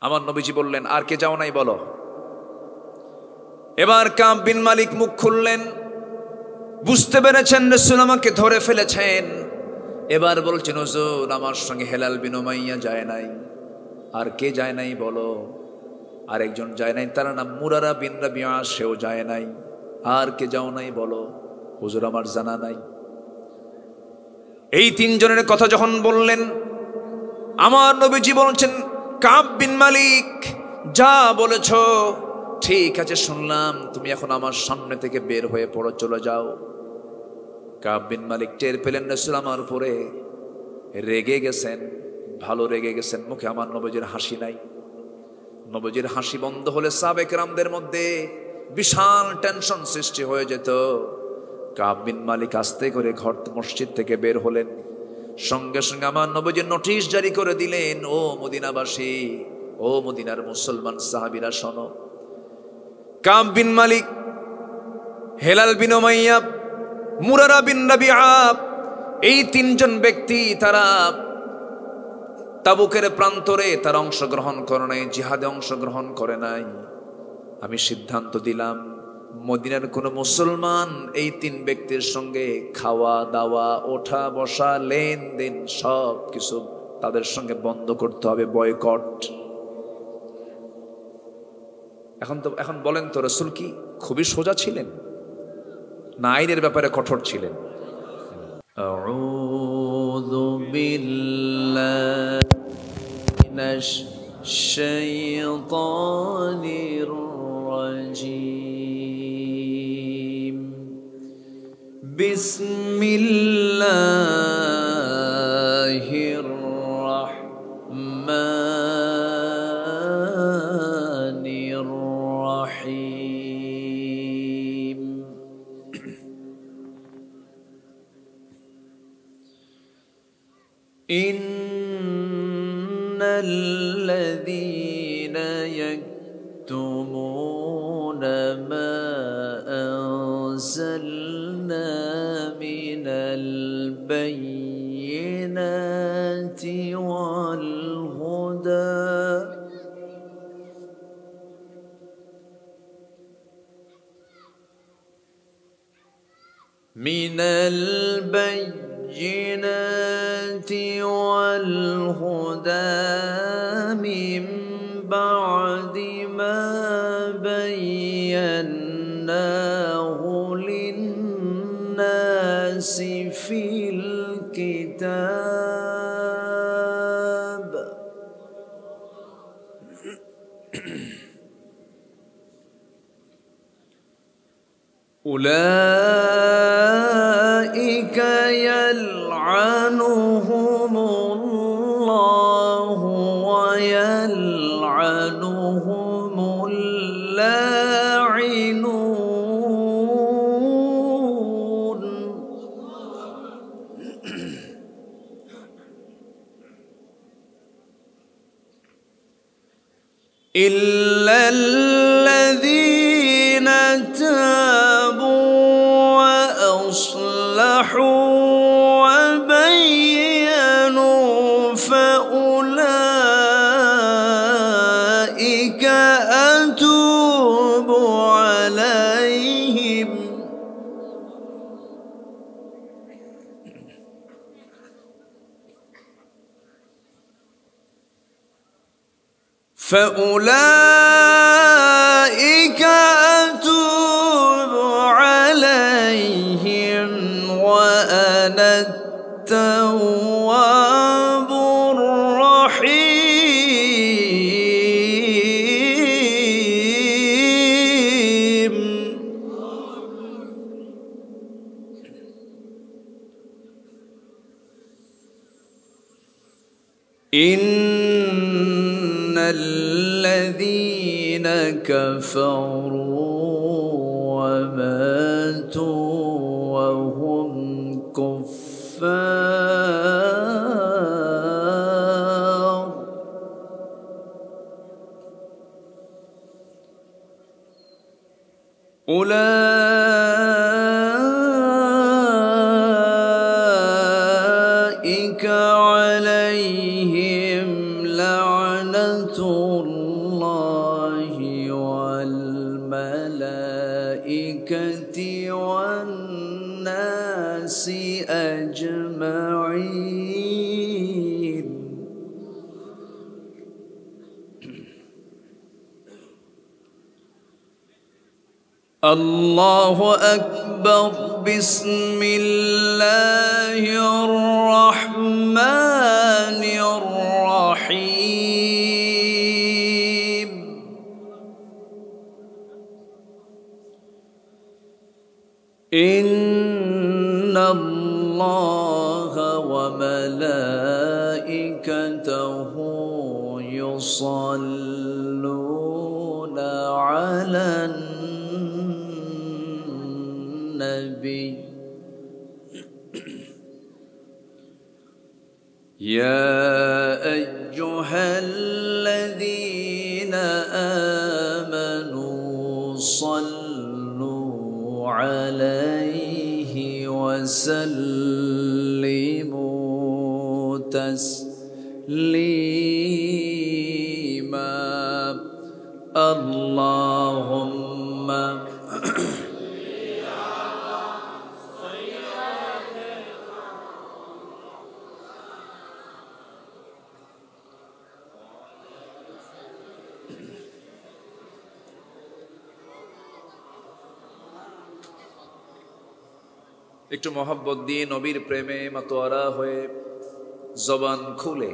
আমার নবীজি বললেন, আর কে যাও নাই বলো। এবার কাব বিন মালিক মুখ খুললেন, বুঝতে পেরেছেন রাসূল আমাকে ধরে ফেলেছেন। এবার বলছেন, হুজুর আমার সঙ্গে হেলাল বিন উমাইয়া যায় নাই। আর কে যায় নাই বলো। আরেকজন যায় নাই, তার নাম মুরারা বিন রাবিয়া, সেও যায় নাই। আর কে যাও নাই বলো। হুজুর আমার জানা নাই। এই তিনজনের কথা যখন বললেন, আমার নবীজি বলছেন, কাব বিন মালিক যা বলেছ ঠিক আছে, শুনলাম, তুমি এখন আমার সামনে থেকে বের হয়ে পড়ো, চলে যাও। কাব বিন মালিক টের পেলেন রাসূল আমার উপরে রেগে গেছেন, ভালো রেগে গেছেন। মুখে আমার নবীজির হাসি নাই। নবীজির হাসি বন্ধ হলে সাহাবে কেরামদের মধ্যে বিশাল টেনশন সৃষ্টি হয়ে যেত। কাব বিন মালিক আস্তে করে ঘর মসজিদ থেকে বের হলেন। সঙ্গে সঙ্গে আমার নবীজি নোটিশ জারি করে দিলেন, ও মদিনাবাসী, ও মদিনার মুসলমান সাহাবীরা শোনো, কাব বিন মালিক, হেলাল বিন উমাইয়া, মুরারা বিন রাবিআ, এই তিনজন ব্যক্তি তারা তাবুকের প্রান্তরে তারা অংশগ্রহণ করে নাই, জিহাদে অংশগ্রহণ করে নাই। আমি সিদ্ধান্ত দিলাম, মদিনার কোন মুসলমান এই তিন ব্যক্তির সঙ্গে খাওয়া দাওয়া, ওঠা বসা, লেনদেন সব কিছু তাদের সঙ্গে বন্ধ করতে হবে, বয়কট। এখন বলেন তো, রাসূল কি খুবই সোজা ছিলেন না আইনের ব্যাপারে কঠোর ছিলেন? আউযু বিল্লাহি মিনাশ শাইতানির রাজীম। বিসমিল্লাহির রাহমানির রাহিম। ইন্নাল্লাযীনা ইয়াকতুমুনা মা আনজালনা মিনাল বায়্যিনাতি ওয়াল হুদা মিনাল البينات والهدى من بعد ما بيناه للناس في الكتاب أولئك يلعنهم الله ويلعنهم اللاعنون. إلا الذين تابوا وأصلحوا وبينوا فأولئك أتوب عليهم. فأولئك أتوب عليهم وأنا التواب الرحيم. إن الذين كفروا وماتوا وهم كفار أولئك عليهم لعنة الله والملائكة والناس أجمعين. الله أكبر. بسم الله الرحمن الرحيم. إن الله وملائكته يصلون على النبي يا أيها الذين آمنوا صلوا عليه وسلموا تسليما. اللهم একটু মোহাব্বত দিয়ে নবীর প্রেমে মাতোয়ারা হয়ে জবান খুলে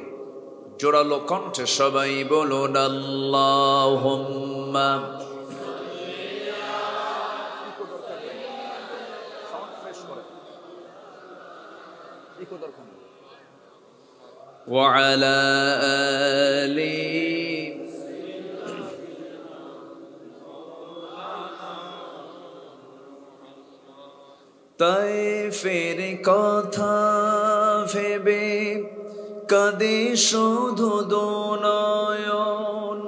জোরালো কণ্ঠে সবাই বলুন আল্লাহুম্মা ওয়া আলা আলি তায়েফের কথা ভেবে কাঁদে শুধু দুনয়ন,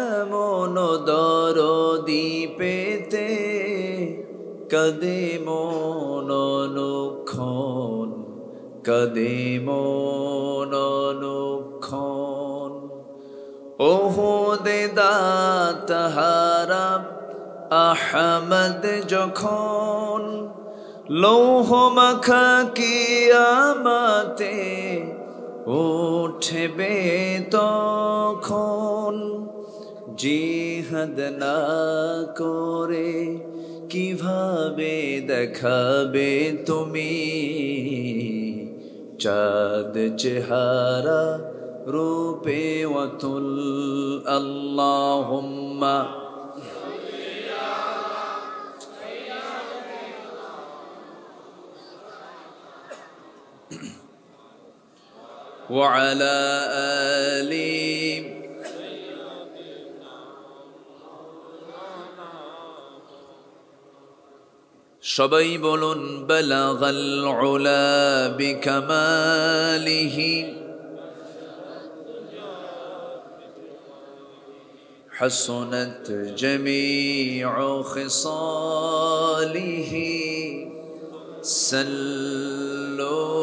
এমন দরদি পেতে কাঁদে মন অনুক্ষণ, কাঁদে মন অনুক্ষণ। ওহুদে দাঁতহারা আহমদ যখন লৌহ মাখা কিয়ামতে উঠবে তখন, জিহাদ না করে কিভাবে দেখাবে তুমি চাঁদ চেহারা রূপে ওয়াতুল। আল্লাহুম্মা وعلى آله সবাই বলুন বালাগাল উলা বিকামালিহি حسنت جميع خصاله صلوا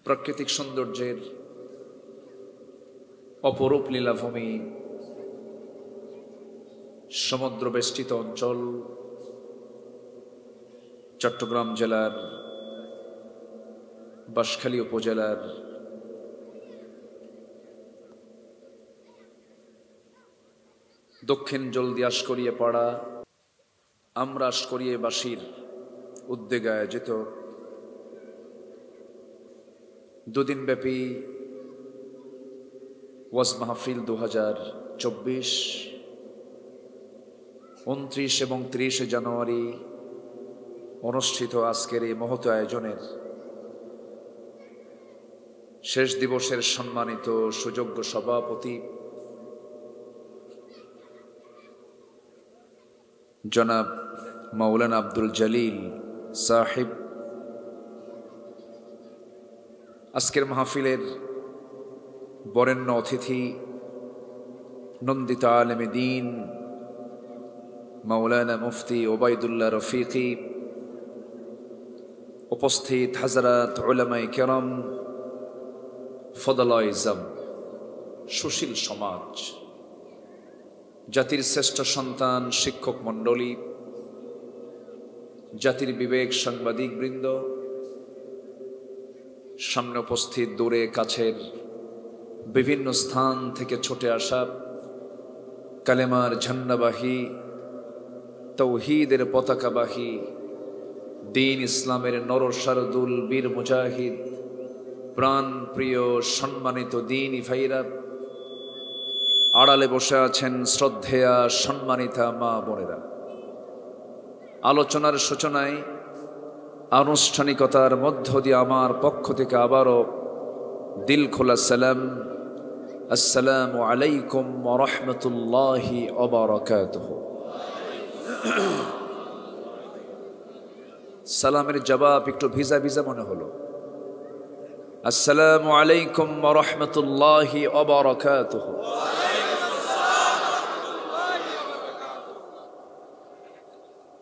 প্রাকৃতিক সৌন্দর্যের অপরূপ লীলাভূমি, সমুদ্র বেষ্টিত অঞ্চল, চট্টগ্রাম জেলার বাঁশখালী উপজেলার দক্ষিণ জলদি আশকরিয়া পাড়া আমরা আশকরিয়াবাসীর উদ্যোগে আয়োজিত দুদিনব্যাপী ওয়াজ মাহফিল 2024 29 এবং 30 জানুয়ারি অনুষ্ঠিত আজকের এই মহৎ আয়োজনের শেষ দিবসের সম্মানিত সুযোগ্য সভাপতি জনাব মাওলানা আব্দুল জলিল সাহেব, আজকের মাহফিলের বরেণ্য অতিথি নন্দিত আলেমে দ্বীন মাওলানা মুফতি ওবায়দুল্লাহ রফিকি, উপস্থিত হাজরাত উলামায়ে কেরাম, ফদলায়ে ইজম, সুশীল সমাজ, জাতির শ্রেষ্ঠ সন্তান শিক্ষক মণ্ডলী, জাতির বিবেক সাংবাদিক বৃন্দ, সামনে উপস্থিত দূরে কাছের বিভিন্ন স্থান থেকে ছুটে আসা কালেমার ঝান্ডাবাহী, তৌহিদের পতাকাবাহী, দ্বীন ইসলামের নরসারদুল বীর মুজাহিদ, প্রাণ প্রিয় সম্মানিত দ্বীনী ভাইরা, আড়ালে বসে আছেন শ্রদ্ধেয়া সম্মানিতা মা বোনেরা, আলোচনার সূচনায় আনুষ্ঠানিকতার মধ্য দিয়ে আমার পক্ষ থেকে আবারও দিল খোলা সালাম, আসসালামু আলাইকুম ওয়া রাহমাতুল্লাহি ওয়া বারাকাতুহু। সালামের জবাব একটু ভিজা ভিজা মনে হলো। আসসালামু আলাইকুম ওয়া রাহমাতুল্লাহি ওয়া বারাকাতুহু।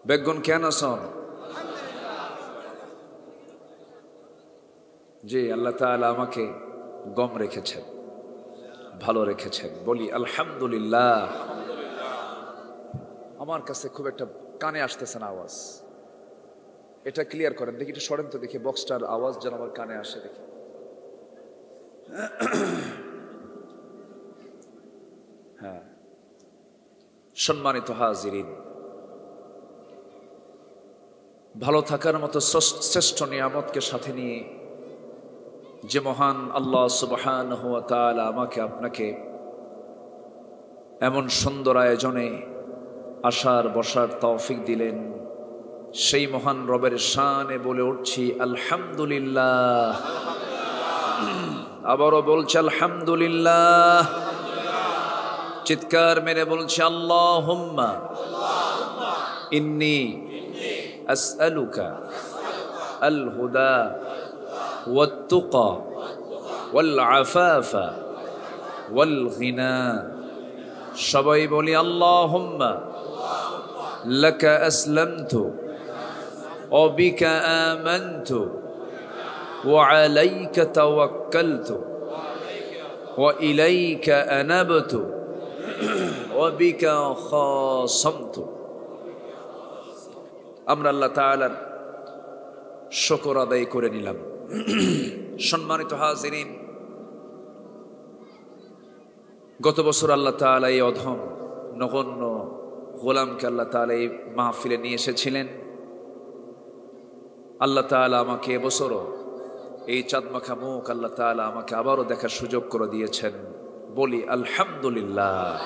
বেগুন কেন আছেন? জি, আল্লাহ তাআলা আমাকে গম রেখেছেন, ভালো রেখেছেন, বলি আলহামদুলিল্লাহ। আমার কাছে খুব একটা কানে আসতেছে না আওয়াজ, এটা ক্লিয়ার করেন দেখি, একটু সরেন তো দেখি, বক্সটার আওয়াজ যেন আমার কানে আসে দেখি। হ্যাঁ, সম্মানিত হাজিরিন, ভালো থাকার মতো শ্রেষ্ঠ নিয়ামতকে সাথে নিয়ে যে মহান আল্লাহ সুবহানাহু ওয়া তাআলা আমাকে আপনাকে এমন সুন্দর আয়োজনে আসার বসার তৌফিক দিলেন, সেই মহান রবের শানে বলে উঠছি আলহামদুলিল্লাহ। আবারও বলছি আলহামদুলিল্লাহ। চিৎকার মেরে বলছি আল্লাহুম্মা ইন্নী আসআলুকা আল হুদা ওয়াত তুকা ওয়াল আফাফা ওয়াল গিনা। সবাই বলি আল্লাহুম্মা লাকা আসলামতু ওয়া বিকা আমানতু ওয়া আলাইকা তাওয়াক্কালতু ওয়া ইলাইকা আনাবতু ওয়া বিকা খাসামতু। আমরা আল্লাহ তাআলার শুকর আদায় করে নিলাম। সম্মানিত হাজিরিন, গত বছর আল্লাহ তাআলা এই অধম নগণ্য গোলামকে আল্লাহ তাআলা এই মাহফিলে নিয়ে এসেছিলেন। আল্লাহ তাআলা আমাকে এবছরও এই চাঁদমাখা মুখ আল্লাহ তাআলা আমাকে আবারও দেখার সুযোগ করে দিয়েছেন, বলি আলহামদুলিল্লাহ।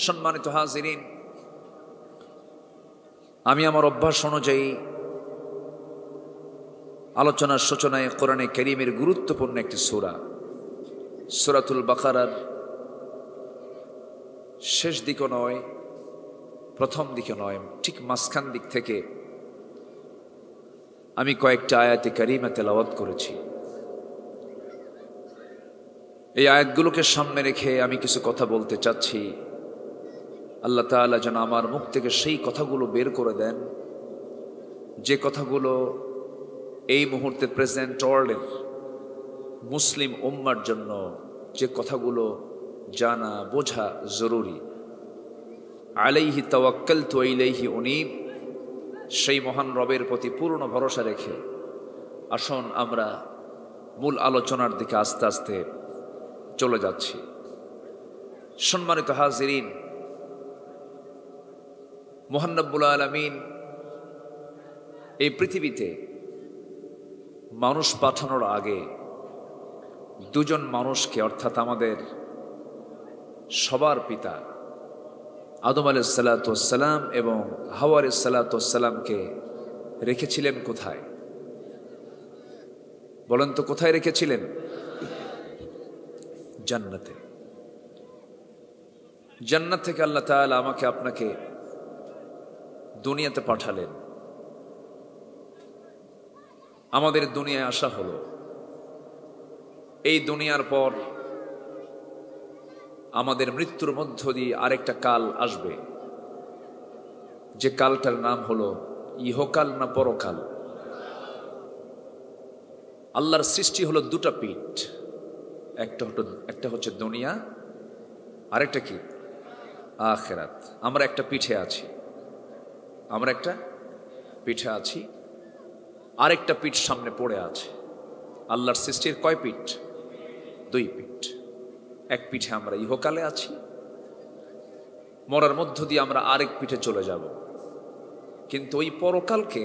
সম্মানিত হাজিরিন, আমি আমার অভ্যাস অনুযায়ী আলোচনার সূচনায় কোরআনে কারীমের গুরুত্বপূর্ণ একটি সূরা, সূরাতুল বাকারার শেষ দিকে নয়, প্রথম দিকে নয়, ঠিক মাঝখান দিক থেকে আমি কয়েকটা আয়াতে কারিমা তেলাওয়াত করেছি। এই আয়াতগুলোকে সামনে রেখে আমি কিছু কথা বলতে চাচ্ছি। আল্লাহ তাআলা যেন আমার মুখ থেকে সেই কথাগুলো বের করে দেন, যে কথাগুলো এই মুহূর্তে প্রেজেন্ট ওয়ার্ল্ডের মুসলিম উম্মার জন্য, যে কথাগুলো জানা বোঝা জরুরি। আলাইহি তাওয়াক্কালতু ওয়া ইলাইহি উনীব, সেই মহান রবের প্রতি পূর্ণ ভরসা রেখে আসুন আমরা মূল আলোচনার দিকে আস্তে আস্তে চলে যাচ্ছি। সম্মানিত হাজিরিন, মহান রব্বুল আলামিন এই পৃথিবীতে মানুষ পাঠানোর আগে দুজন মানুষকে, অর্থাৎ আমাদের সবার পিতা আদম আলাইহিস সালাতু ওয়াস সালাম এবং হাওয়া আলাইহিস সালাতু ওয়াস সালামকে রেখেছিলেন কোথায়? বলেন তো, কোথায় রেখেছিলেন? জান্নাতে। জান্নাত থেকে আল্লাহ তাআলা আমাকে আপনাকে দুনিয়াতে পাঠালেন। আমাদের দুনিয়ায় আসা হলো। এই দুনিয়ার পর আমাদের মৃত্যুর মধ্য দিয়ে আরেকটা কাল আসবে, যে কালটার নাম হলো ইহকাল না পরকাল? আল্লাহর সৃষ্টি হলো দুটা পিঠ, একটা হচ্ছে দুনিয়া, আরেকটা কি? আখিরাত। আমরা একটা পিঠে আছি, আরেকটা পিঠ সামনে পড়ে আছে। আল্লাহর সৃষ্টির কয় পিঠ? দুই পিঠ। এক পিঠে আমরা ইহকালে আছি, মরার মধ্য দিয়ে আমরা আরেক পিঠে চলে যাব। কিন্তু ওই পরকালকে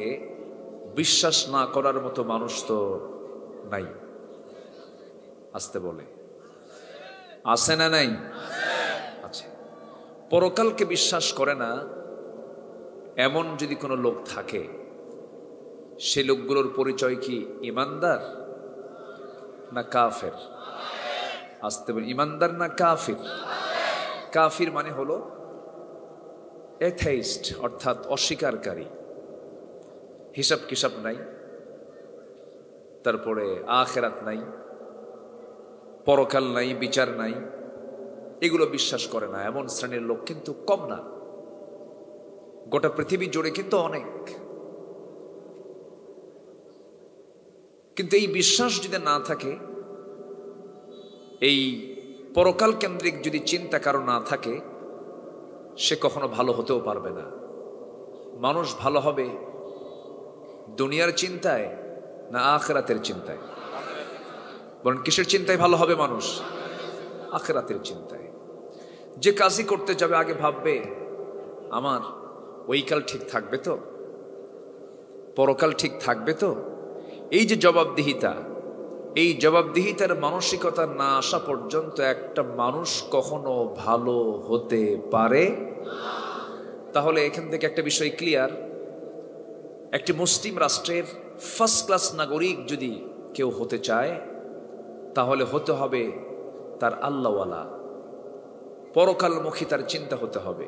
বিশ্বাস না করার মতো মানুষ তো নাই। আসতে বলে, আছে না নাই? আছে। পরকালকে বিশ্বাস করে না এমন যদি কোনো লোক থাকে, সে লোকগুলোর পরিচয় কি ইমানদার না কাফের? আসতে বলে, ইমানদার না কাফির? কাফির মানে হলো এথেইস্ট, অর্থাৎ অস্বীকারী। হিসাব কিসাব নাই, তারপরে আখিরাত নাই, পরকাল নাই, বিচার নাই, এগুলো বিশ্বাস করে না এমন শ্রেণীর লোক কিন্তু কম না, গোটা পৃথিবী জুড়ে কিন্তু অনেক। কিন্তু এই বিশ্বাস যদি না থাকে, এই পরকাল কেন্দ্রিক যদি চিন্তা কারো না থাকে, সে কখনো ভালো হতেও পারবে না। মানুষ ভালো হবে দুনিয়ার চিন্তায় না আখিরাতের চিন্তায়? বলেন, কিসের চিন্তায় ভালো হবে মানুষ? আখিরাতের চিন্তায়। যে কাজই করতে যাবে আগে ভাববে, আমার ওই কাল ঠিক থাকবে তো, পরকাল ঠিক থাকবে তো। এই যে জবাবদিহিতা, এই জবাবদিহিতার মানসিকতা না আসা পর্যন্ত একটা মানুষ কখনো ভালো হতে পারে। তাহলে এখান থেকে একটা বিষয় ক্লিয়ার, একটি মুসলিম রাষ্ট্রের ফার্স্ট ক্লাস নাগরিক যদি কেউ হতে চায়, তাহলে হতে হবে তার আল্লাহওয়ালা, পরকালমুখী তার চিন্তা হতে হবে।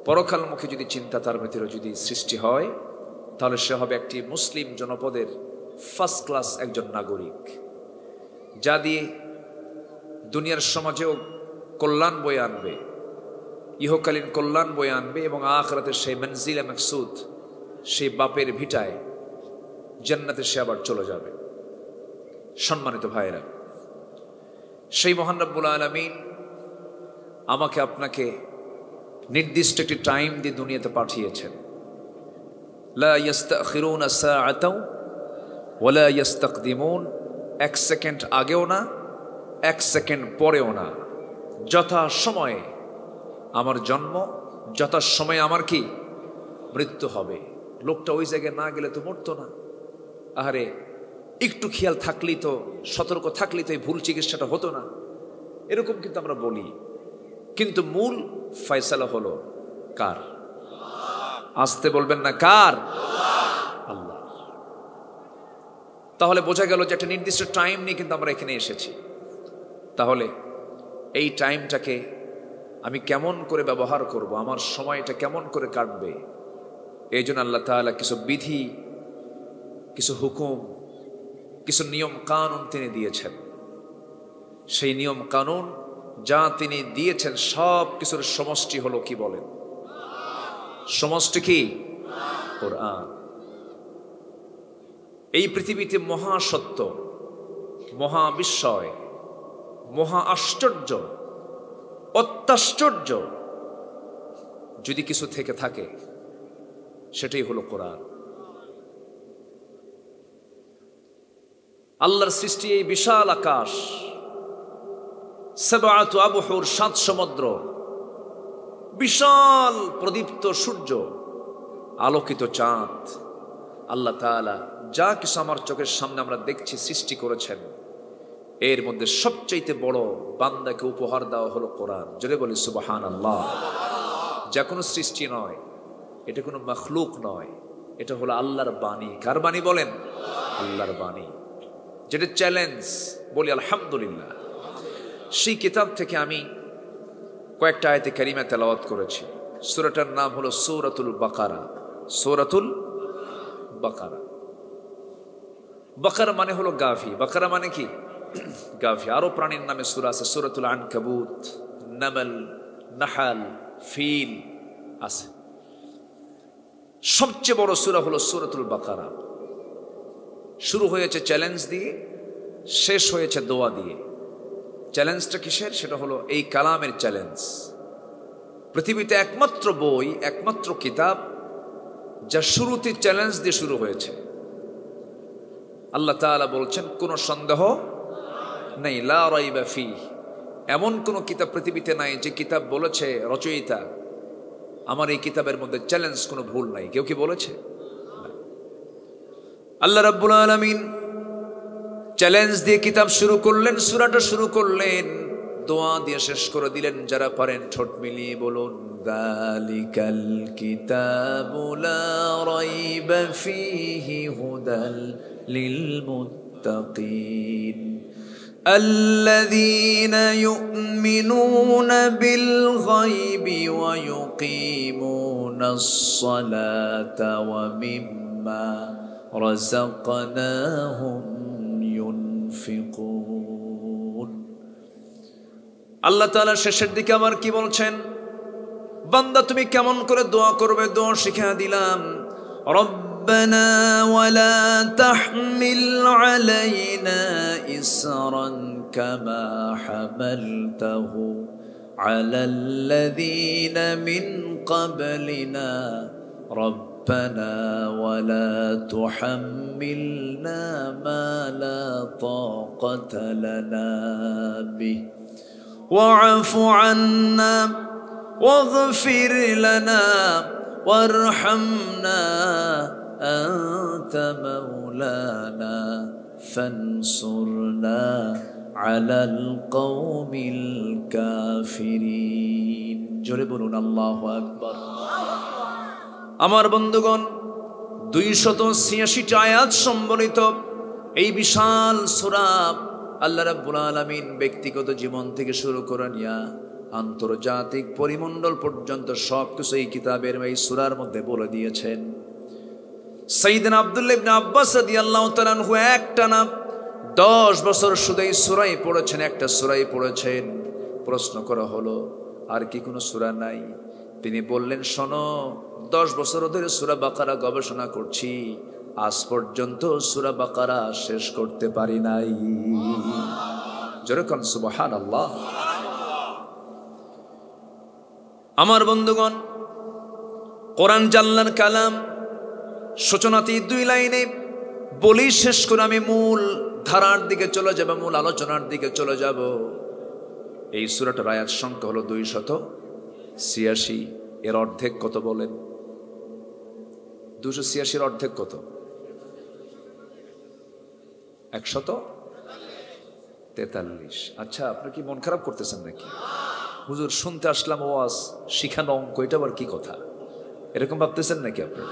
পরকালমুখী যদি চিন্তা তার ভিতরে যদি সৃষ্টি হয়, তাহলে সে হবে একটি মুসলিম জনপদের ফার্স্ট ক্লাস একজন নাগরিক, যা দিয়ে দুনিয়ার সমাজেও কল্যাণ বয়ে আনবে, ইহকালীন কল্যাণ বয়ে আনবে, এবং আখিরাতের সেই মনজিলে মাকসুদ, সেই বাপের ভিটায় জান্নাতে সে আবার চলে যাবে। সম্মানিত ভাইয়েরা, সেই মহান রব্বুল আলামিন আমাকে আপনাকে নির্দিষ্ট একটি টাইম দিয়ে দুনিয়াতে পাঠিয়েছেন। লা ইস্তাখিরুনা সাআতাও ওয়ালা ইস্তাকদিমুন, এক সেকেন্ড আগেও না, এক সেকেন্ড পরেও না। যথা সময়ে আমার জন্ম, যথা সময়ে আমার কি মৃত্যু হবে। লোকটা ওই জায়গায় না গেলে তো মরতো না। আহারে, একটু খেয়াল থাকলেই তো, সতর্ক থাকলেই তো এই ভুল চিকিৎসাটা হতো না, এরকম কিন্তু আমরা বলি। কিন্তু মূল ফয়সালা হলো কার? আসতে বলবেন না, কার? আল্লাহ। তাহলে বোঝা গেল যে একটা নির্দিষ্ট টাইম নিয়ে কিন্তু আমরা এখানে এসেছি। তাহলে এই টাইমটাকে আমি কেমন করে ব্যবহার করব, আমার সময়টা কেমন করে কাটবে, এই জন্য আল্লাহ তাআলা কিছু বিধি, কিছু হুকুম, কিছু নিয়ম কানুন তিনি দিয়েছেন। সেই নিয়ম কানুন যা তিনি দিয়েছেন সব কিছুর সমষ্টি হলো কি বলেন? সমষ্টি কি? কোরআন। এই পৃথিবীতে মহাসত্য, মহাবিস্ময়, মহা আশ্চর্য, অত্যাশ্চর্য যদি কিছু থেকে থাকে, সেটাই হলো কোরআন। আল্লাহর সৃষ্টি এই বিশাল আকাশ, সাবআতু আবহুর, ৭ সমুদ্র, বিশাল প্রদীপ্ত সূর্য, আলোকিত চাঁদ, আল্লাহ তাআলা যা কিছু আমার চোখের সামনে আমরা দেখছি সৃষ্টি করেছেন, এর মধ্যে সবচাইতে বড় বান্দাকে উপহার দেওয়া হলো কোরআন। জোরে বলি সুবহানাল্লাহ। যা কোনো সৃষ্টি নয়, এটা কোনো মাখলুক নয়, এটা হলো আল্লাহর বাণী। কার বাণী বলেন? আল্লাহর বাণী, যেটা চ্যালেঞ্জ। বলি আলহামদুলিল্লাহ। সেই কিতাব থেকে আমি কয়েকটা আয়াতে কারিমা তেলাওয়াত করেছি। সূরাটার নাম হলো সূরাতুল বাকারা। সূরাতুল বাকারা। বাকারা মানে হলো গাভী। বাকারা মানে কি? গাভী। আরো প্রাণীর নামে সূরা আছে, সূরাতুল আনকাবুত, নামল, নাহাল, ফিল আছে। সবচেয়ে বড় সূরা হলো সূরাতুল বাকারা। শুরু হয়েছে চ্যালেঞ্জ দিয়ে, শেষ হয়েছে দোয়া দিয়ে। চ্যালেঞ্জটা কিসের? সেটা হলো এই কালামের চ্যালেঞ্জ। পৃথিবীতে একমাত্র বই, একমাত্র কিতাব যা শুরুতে চ্যালেঞ্জ দিয়ে শুরু হয়েছে। আল্লাহ তাআলা বলছেন কোনো সন্দেহ নেই, লা রাইবা ফীহ। এমন কোন কিতাব পৃথিবীতে নাই যে কিতাব বলেছে রচয়িতা আমার এই কিতাবের মধ্যে চ্যালেঞ্জ, কোনো ভুল নাই। কেউ কি বলেছে? আল্লাহ রাব্বুল আলামিন চ্যালেঞ্জ দিয়ে কিতাব শুরু করলেন, সূরাটা শুরু করলেন, দোয়া দিয়ে শেষ করে দিলেন। যারা পারেন ঠোঁট মিলিয়ে বলুন, যালিকাল কিতাবু লা রাইবা ফীহি হুদাল লিল মুত্তাকিন الذين يؤمنون بالغيب ويقيمون الصلاة ومما رزقناهم ينفقون। আল্লাহ তাআলা শেষের দিকে আবার কি বলছেন? বান্দা তুমি কেমন করে দোয়া করবে, দোয়া শিখিয়ে দিলাম। ربنا ولا تحمل علينا إصرا كما حملته على الذين من قبلنا ربنا ولا تحملنا ما لا طاقة لنا به واعف عنا واغفر لنا وارحمنا أنت مولانا فانصرنا على القوم الكافرين। জোরে বলুন আল্লাহু আকবার। আমার বন্ধুগণ, 286টা আয়াত সম্বলিত এই বিশাল সূরা আল্লাহ রাব্বুল আলামিন ব্যক্তিগত জীবন থেকে শুরু করে নিয়া আন্তর্জাতিক পরিমণ্ডল পর্যন্ত সবকিছু এই কিতাবের এই সূরার মধ্যে বলে দিয়েছেন। সাইয়েদনা আব্দুল্লাহ ইবনে আব্বাস রাদিয়াল্লাহু তাআলা আনহু একটানা 10 বছর শুধু এই সূরাই পড়েছেন, একটা সূরাই পড়েছেন। প্রশ্ন করা হলো আর কি কোনো সূরা নাই? তিনি বললেন, শোনো, 10 বছর ধরে সূরা বাকারা গবেষণা করছি, আজ পর্যন্ত সূরা বাকারা শেষ করতে পারি নাই। জোরে কোন সুবহানাল্লাহ। আমার বন্ধুগণ, কোরআন জাল্লার কালাম, সূচনাতে 2 লাইনে বলি শেষ করে আমি মূল ধারার দিকে চলে যাব, মূল আলোচনার দিকে চলে যাব। এই সূরাটার আয়াত সংখ্যা হলো 286। এর অর্ধেক কত বলেন? 286 অর্ধেক কত? 143। আচ্ছা, আপনার কি মন খারাপ করতেছেন নাকি? হুজুর শুনতে আসলাম ওয়াজ, শিখানো অঙ্ক, এটা আবার কি কথা? এরকম ভাবতেছেন নাকি আপনার?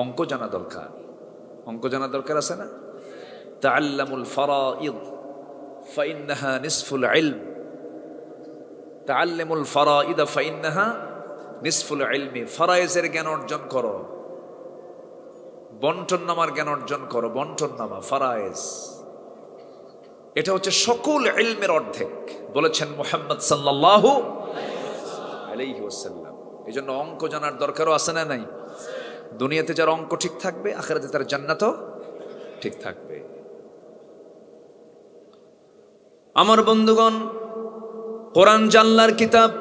অঙ্ক জানা দরকার, অঙ্ক জানা দরকার আছে না? তাআল্লামুল ফারাইদ ফাইন্নাহা নিসফুল ইলম, তাআল্লামুল ফারাইদ ফাইন্নাহা নিসফুল ইলমি। ফারায়েজের জ্ঞান অর্জন করো, বন্টন নামার জ্ঞান অর্জন করো। বন্টন নামা, ফারায়েজ, এটা হচ্ছে সকল ইলমের অর্ধেক বলেছেন মুহাম্মদ সাল্লাল্লাহু আলাইহি ওয়াসাল্লাম। এজন্য অঙ্ক জানার দরকারও আছে না নাই? দুনিয়াতে যার অঙ্ক ঠিক থাকবে, আখিরাতে তার জান্নাতও ঠিক থাকবে। আমার বন্ধুগণ, কোরআন জাল্লার কিতাব,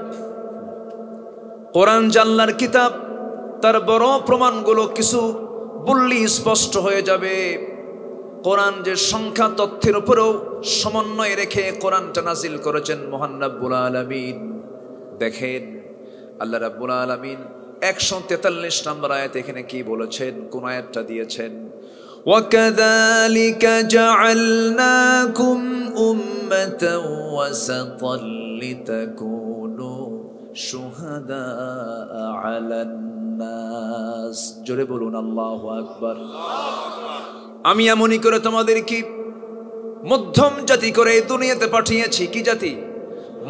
কোরআন জাল্লার কিতাব, তার বড় প্রমাণগুলো কিছু বললেই স্পষ্ট হয়ে যাবে। কোরআন যে সংখ্যা তথ্যের উপরেও সমন্বয় রেখে কোরআনটা নাজিল করেছেন মহান রব্বুল আলামিন। দেখেন আল্লাহ রাব্বুল আলামিন 143 নম্বর আয়াত এখানে কি বলেছেন, কোন আয়াতটা দিয়েছেন? وَكَذَلِكَ جَعَلْنَاكُمْ أُمَّةً وَسَطًا لِتَكُونُوا شُهَدَاءَ عَلَى النَّاسِ। জোরে বলুন আল্লাহু আকবার। আমি এমনই করে তোমাদের কি মধ্যম জাতি করে দুনিয়াতে পাঠিয়েছি। কি জাতি?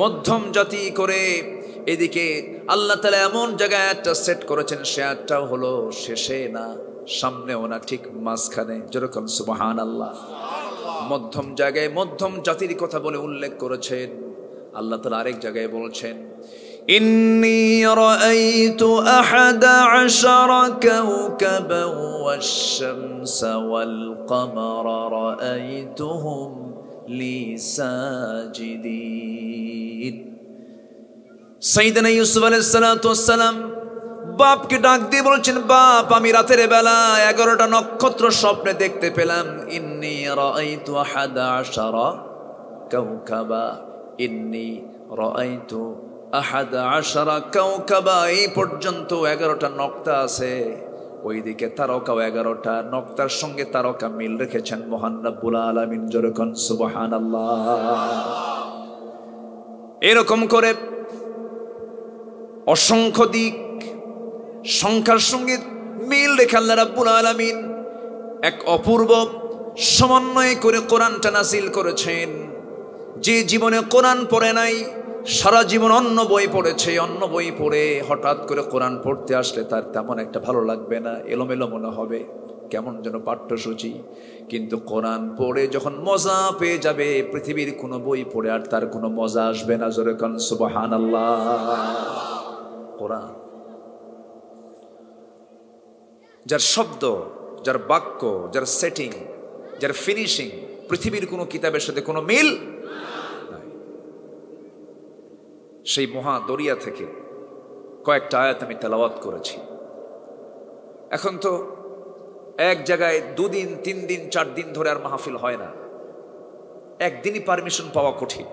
মধ্যম জাতি করে। এদিকে আল্লাহ তাআলা এমন জায়গায় একটা সেট করেছেন, সে আয়াতটাও হলো শেষে না, সামনেও না, ঠিক মাঝখানে। যেরকম সুবহানাল্লাহ। মধ্যম জায়গায় মধ্যম জাতির কথা বলে উল্লেখ করেছেন। আল্লাহ তাআলা আরেক জায়গায় বলছেন, ইন্নী রাআইতু আহাদা আশারা কাওকাবান ওয়াশ-শামসা ওয়াল কামারা রাআইতুহুম লি সাজিদিন। সাইয়েদনা ইউসুফ আলাইহিস সালাতু ওয়াস সালাম বাপকে ডাক দিয়ে বলছেন, বাপ আমি রাতের বেলা 11টা নক্ষত্র স্বপ্নে দেখতে পেলাম। ইন্নী রাআইতু আহাদা আশারা কাওকাবা, ইন্নী রাআইতু আহাদা আশারা কাওকাবা। এই পর্যন্ত 11টা নক্তা আছে, ওইদিকে তারকাও 11টা, নক্তার সঙ্গে তারকা মিল রেখেছেন মহান রব্বুল আলামিন। জোরে কোন সুবহানাল্লাহ। এরকম করে অসংখ্য দিক সংখ্যার সঙ্গে মিল রেখে আল্লাহ রাব্বুল আলামিন এক অপূর্ব সমন্বয় করে কোরআনটা নাযিল করেছেন। যে জীবনে কোরআন পড়ে নাই, সারা জীবন অন্য বই পড়েছে, অন্য বই পড়ে হঠাৎ করে কোরআন পড়তে আসলে তার তেমন একটা ভালো লাগবে না, এলোমেলো মনে হবে, কেমন যেন পাঠ্যসূচি। কিন্তু কোরআন পড়ে যখন মজা পেয়ে যাবে, পৃথিবীর কোনো বই পড়ে আর তার কোনো মজা আসবে না। জোরে কোন সুবহানাল্লাহ। কোরআন যার শব্দ, যার বাক্য, যার সেটিং, যার ফিনিশিং পৃথিবীর কোনো কিতাবের সাথে কোনো মিল নাই। সেই মহা দরিয়া থেকে কয়েকটা আয়াত আমি তেলাওয়াত করেছি। এখন তো এক জায়গায় 2 দিন 3 দিন 4 দিন ধরে আর মাহফিল হয় না, একদিনই পারমিশন পাওয়া কঠিন।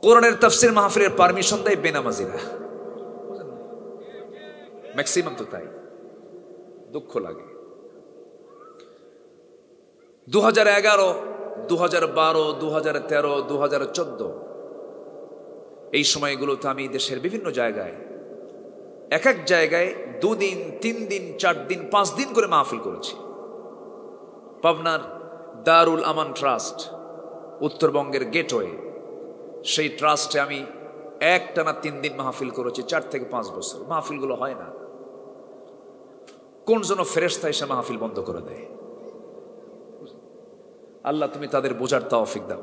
কোরআনের তাফসীর মাহফিলের পারমিশন দেয় বেনামাজিরা, ম্যাক্সিমাম তো তাই, দুঃখ লাগে। 2011, 2012, 2013, 2014 এই সময়গুলোতে আমি দেশের বিভিন্ন জায়গায় এক এক জায়গায় 2 দিন 3 দিন 4 দিন 5 দিন করে মাহফিল করেছি। পাবনার দারুল আমান ট্রাস্ট, উত্তরবঙ্গের গেটওয়ে, সেই ট্রাস্টে আমি একটানা 3 দিন মাহফিল করেছি, 4 থেকে 5 বছর। মাহফিলগুলো হয় না, কোন যেন ফেরেশতা এসে মাহফিল বন্ধ করে দেয়। আল্লাহ তুমি তাদের বোঝার তৌফিক দাও।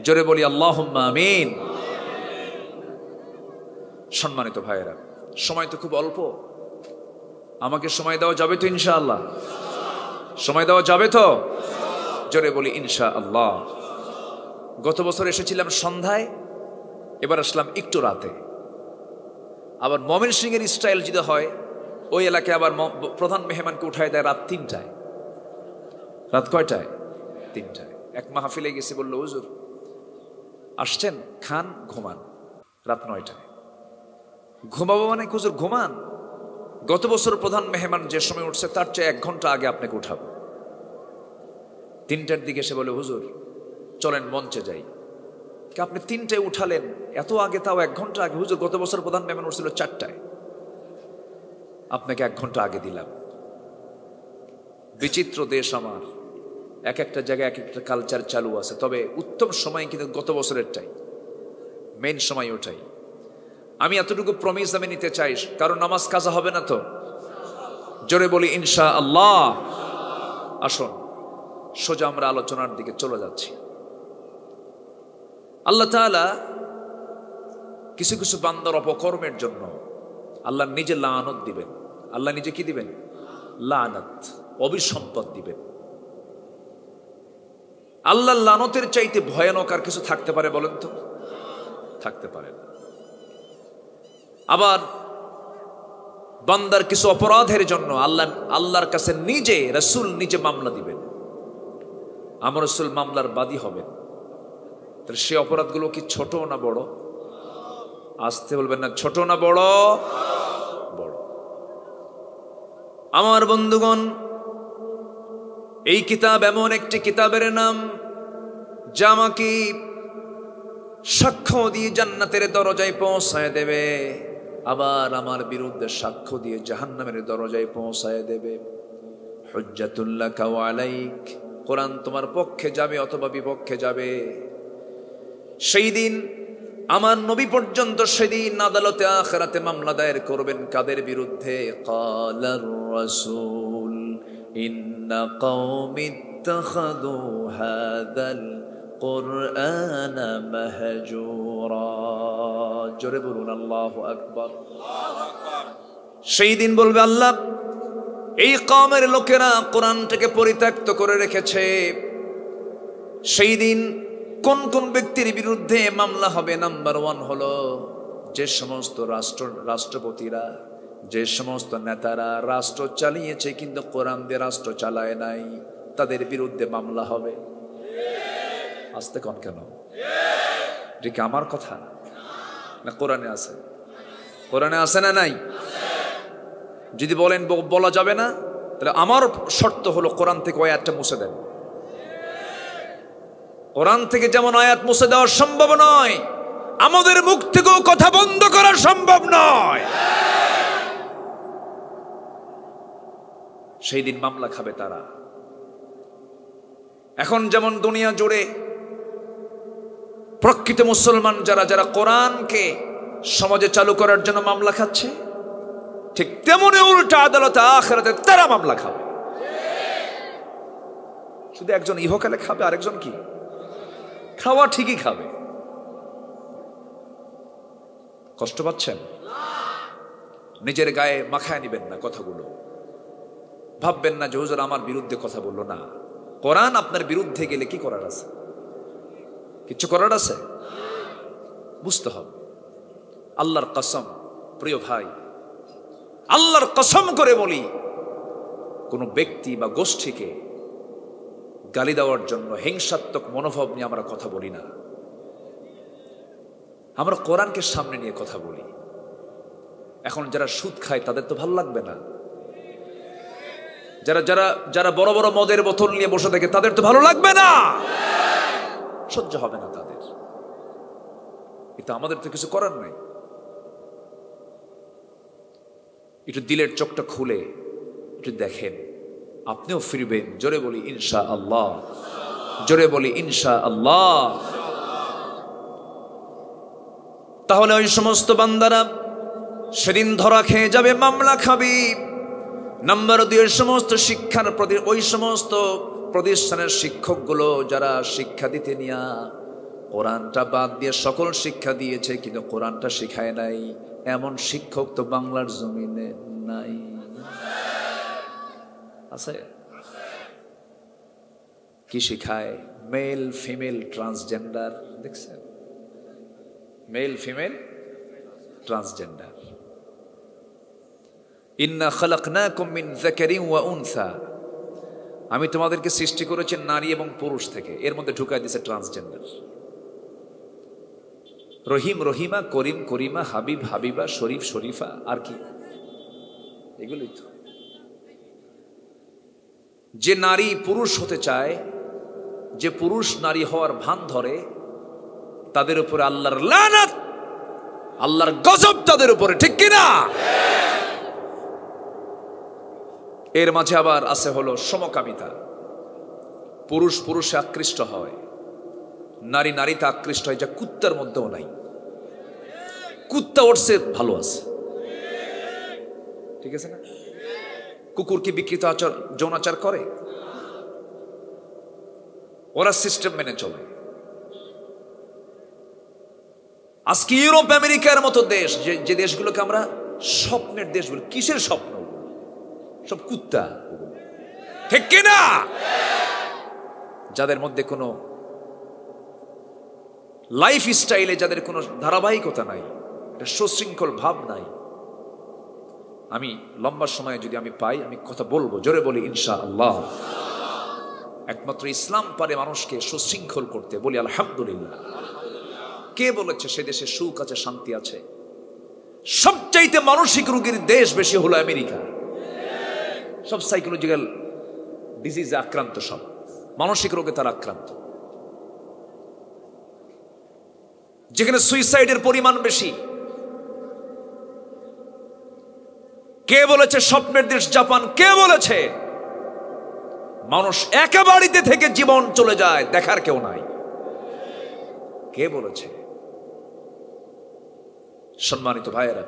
জোরে বলি আল্লাহুম্মা আমিন। সম্মানিত ভাইয়েরা, সময় তো খুব অল্প, আমাকে সময় দেওয়া যাবে তো ইনশাআল্লাহ? সময় দেওয়া যাবে তো? জোরে বলি ইনশাআল্লাহ। গত বছর এসেছিলাম সন্ধ্যায়, এবার আসলাম একটু রাতে। আবার ময়মনসিংহের স্টাইল যদি হয়, ওই এলাকায় আবার প্রধান মেহমানকে উঠায় দেয় রাত 3টায়। রাত কয়টায়? 3টায়। এক মাহফিলে গেছে, বললো হুজুর আসছেন, খান, ঘুমান। রাত 9টায়। ঘুমাবো মানে হুজুর ঘুমান? গত বছর প্রধান মেহমান যে সময় উঠছে তার চেয়ে 1 ঘন্টা আগে আপনাকে উঠাবো। 3টার দিকে এসে বলে হুজুর চলেন মঞ্চে যাই। আপনি 3টায় উঠালেন, এত আগে, তাও 1 ঘন্টা আগে। হুজুর গত বছর প্রধান মেহমান উঠছিল 4টায়, আপনাকে 1 ঘন্টা আগে দিলাম। বিচিত্র দেশ আমার, এক একটা জায়গায় এক একটা কালচার চালু আছে, তবে উত্তম সময় কিন্তু গত বছরেরটাই, মেইন সময় ওটাই। আমি এতটুকু প্রমিস আমি নিতে চাই, কারণ নামাজ কাজা হবে না তো? জোরে বলি ইনশাআল্লাহ। আসুন সোজা আমরা আলোচনার দিকে চলে যাচ্ছি। আল্লাহ তাআলা কিছু কিছু বান্দার অপকর্মের জন্য আল্লাহ নিজে লানত দিবেন। আল্লাহ নিজে কি দিবেন? লানত, অভিসম্পদ দিবেন। আল্লাহর লানতের চাইতে ভয়ানক আর কিছু থাকতে পারে বলেন তো? থাকতে পারে না। আবার বান্দার কিছু অপরাধের জন্য আল্লাহর কাছে নিজে রাসূল নিজে মামলা দিবেন। আমার রাসূল মামলার বাদী হবেন। তাহলে সে অপরাধগুলো কি ছোট না বড়? আসতে বলবেন না, ছোট না বড়? বড়। আমার বন্ধুগণ, এই কিতাব এমন একটি কিতাবের নাম যা আমাকে সাক্ষ্য দিয়ে জান্নাতের দরজায় পৌঁছায় দেবে, আবার আমার বিরুদ্ধে সাক্ষ্য দিয়ে জাহান্নামের দরজায় পৌঁছায় দেবে। হুজ্জাতুল লাকা ওয়া আলাইক, কোরআন তোমার পক্ষে যাবে অথবা বিপক্ষে যাবে। সেই দিন আমার নবী পর্যন্ত সেদিন আদালতে আখিরাতে মামলা দায়ের করবেন কাদের বিরুদ্ধে? ক্বালার রাসূল ইন্না কওমি ইত্তাখাযু হাযাল قرآنا مهجورا জোরে বলুন আল্লাহু আকবার। সেই দিন বলবে আল্লাহ, এই কওমের লোকেরা কোরআনটাকে পরিত্যক্ত করে রেখেছে। সেই দিন কোন কোন ব্যক্তির বিরুদ্ধে মামলা হবে? নাম্বার 1 হলো যে সমস্ত রাষ্ট্রপতিরা, যে সমস্ত নেতারা রাষ্ট্র চালিয়েছে কিন্তু কোরআন দিয়ে রাষ্ট্র চালায় নাই, তাদের বিরুদ্ধে মামলা হবে। আসতে কোন কেন? এটা কি আমার কথা না কোরআনে আছে? কোরআনে আছে না নাই? যদি বলেন বলা যাবে না, তাহলে আমার শর্ত হলো কোরআন থেকে ওই আয়াতটা মুছে দেন। কোরআন থেকে যেমন আয়াত মুছে দেওয়া সম্ভব নয়, আমাদের মুখ থেকেও কথা বন্ধ করা সম্ভব নয়। সেই দিন মামলা খাবে তারা। এখন যেমন দুনিয়া জুড়ে প্রকৃত মুসলমান যারা যারা কোরআনকে সমাজে চালু করার জন্য মামলা খাচ্ছে, ঠিক তেমনি উল্টা আদালতে আখিরাতে তারা মামলা খাবে। শুধু একজন ইহকালে খাবে, আরেকজন কি খাওয়া ঠিকই খাবে। কষ্ট পাচ্ছেন? নিজের গায়ে মাখায় নিবেন না কথাগুলো। ভাববেন না যে হুজুর আমার বিরুদ্ধে কথা বললো না। কোরআন আপনার বিরুদ্ধে গেলে কি করার আছে? কিছু করার আছে? বুঝতে হবে। আল্লাহর কসম, প্রিয় ভাই, আল্লাহর কসম করে বলি, কোন ব্যক্তি বা গোষ্ঠীকে গালি দেওয়ার জন্য হিংসাত্মক মনোভাব নিয়ে আমরা কথা বলি না। আমরা কোরআনকে সামনে নিয়ে কথা বলি। এখন যারা সুদ খায় তাদের তো ভালো লাগবে না। যারা যারা যারা বড় বড় মদের বোতল নিয়ে বসে থাকে তাদের তো ভালো লাগবে না, সহ্য হবে না তাদের। এটা আমাদের তো কিছু করার নাই। একটু দিলের চোখটা খুলে একটু দেখেন, আপনিও ফিরবেন। জোরে বলি ইনশাআল্লাহ, জোরে বলি ইনশাআল্লাহ। তাহলে ওই সমস্ত বান্দারা সেদিন ধরা খেয়ে যাবে, মামলা খাবি। নাম্বার 2, ওই সমস্ত শিক্ষার ওই সমস্ত প্রতিষ্ঠানের শিক্ষকগুলো যারা শিক্ষা দিতে নিয়া কোরআনটা বাদ দিয়ে সকল শিক্ষা দিয়েছে কিন্তু কোরআনটা শিখায় নাই, এমন শিক্ষক তো বাংলার জমিনে নাই। আছে? কি শিখায়? Male female transgender. দেখছেন? Male female transgender. ইন্না খালাকনাকুম মিন যাকারিন ওয়া উনসা, আমি তোমাদেরকে সৃষ্টি করেছি নারী এবং পুরুষ থেকে, এর মধ্যে ঢুকাই দিয়েছে ট্রান্সজেন্ডার। রহিম রহিমা, করিম করিমা, হাবিব হাবিবা, শরীফ শরীফা, আর কি? এগুলোই তো। যে নারী পুরুষ হতে চায়, যে পুরুষ নারী হওয়ার ভান ধরে, তাদের উপরে আল্লাহর লানত, আল্লাহর গজব তাদের উপরে, ঠিক কিনা? এর মাঝে আবার আছে হলো সমকামিতা। পুরুষ পুরুষে আকৃষ্ট হয়, নারী নারীতে আকৃষ্ট হয়, যা কুত্তার মধ্যেও নাই। কুত্তা ওরছে ভালো আছে, ঠিক আছে না? কুকুর কি বিকৃত আচার যৌনাচার করে? ওরা সিস্টেম মেনে চলে। আজকে ইউরোপ আমেরিকার মতো দেশ, যে দেশগুলোকে আমরা স্বপ্নের দেশ বলি, কিসের স্বপ্ন? সব কুত্তা, ঠিক কিনা? যাদের মধ্যে কোনো লাইফ স্টাইলে যাদের কোনো ধারাবাহিকতা নাই, একটা সুশৃঙ্খল ভাব নাই। আমি লম্বা সময়ে যদি আমি পাই, আমি কথা বলবো, জোরে বলি ইনশাআল্লাহ। একমাত্র ইসলাম পারে মানুষকে সুশৃঙ্খল করতে, বলি আলহামদুলিল্লাহ। কে বলেছে সে দেশে সুখ আছে, শান্তি আছে? সবচাইতে মানসিক রোগীর দেশ বেশি হলো আমেরিকা। সব সাইকোলজিক্যাল ডিজিজে আক্রান্ত, সব মানসিক রোগে তারা আক্রান্ত। যেখানে সুইসাইডের পরিমাণ বেশি। কে বলেছে স্বপ্নের দেশ জাপান? কে বলেছে? মানুষ একা বাড়িতে থেকে জীবন চলে যায়, দেখার কেউ নাই। কে বলেছে? সম্মানিত ভাইয়েরা,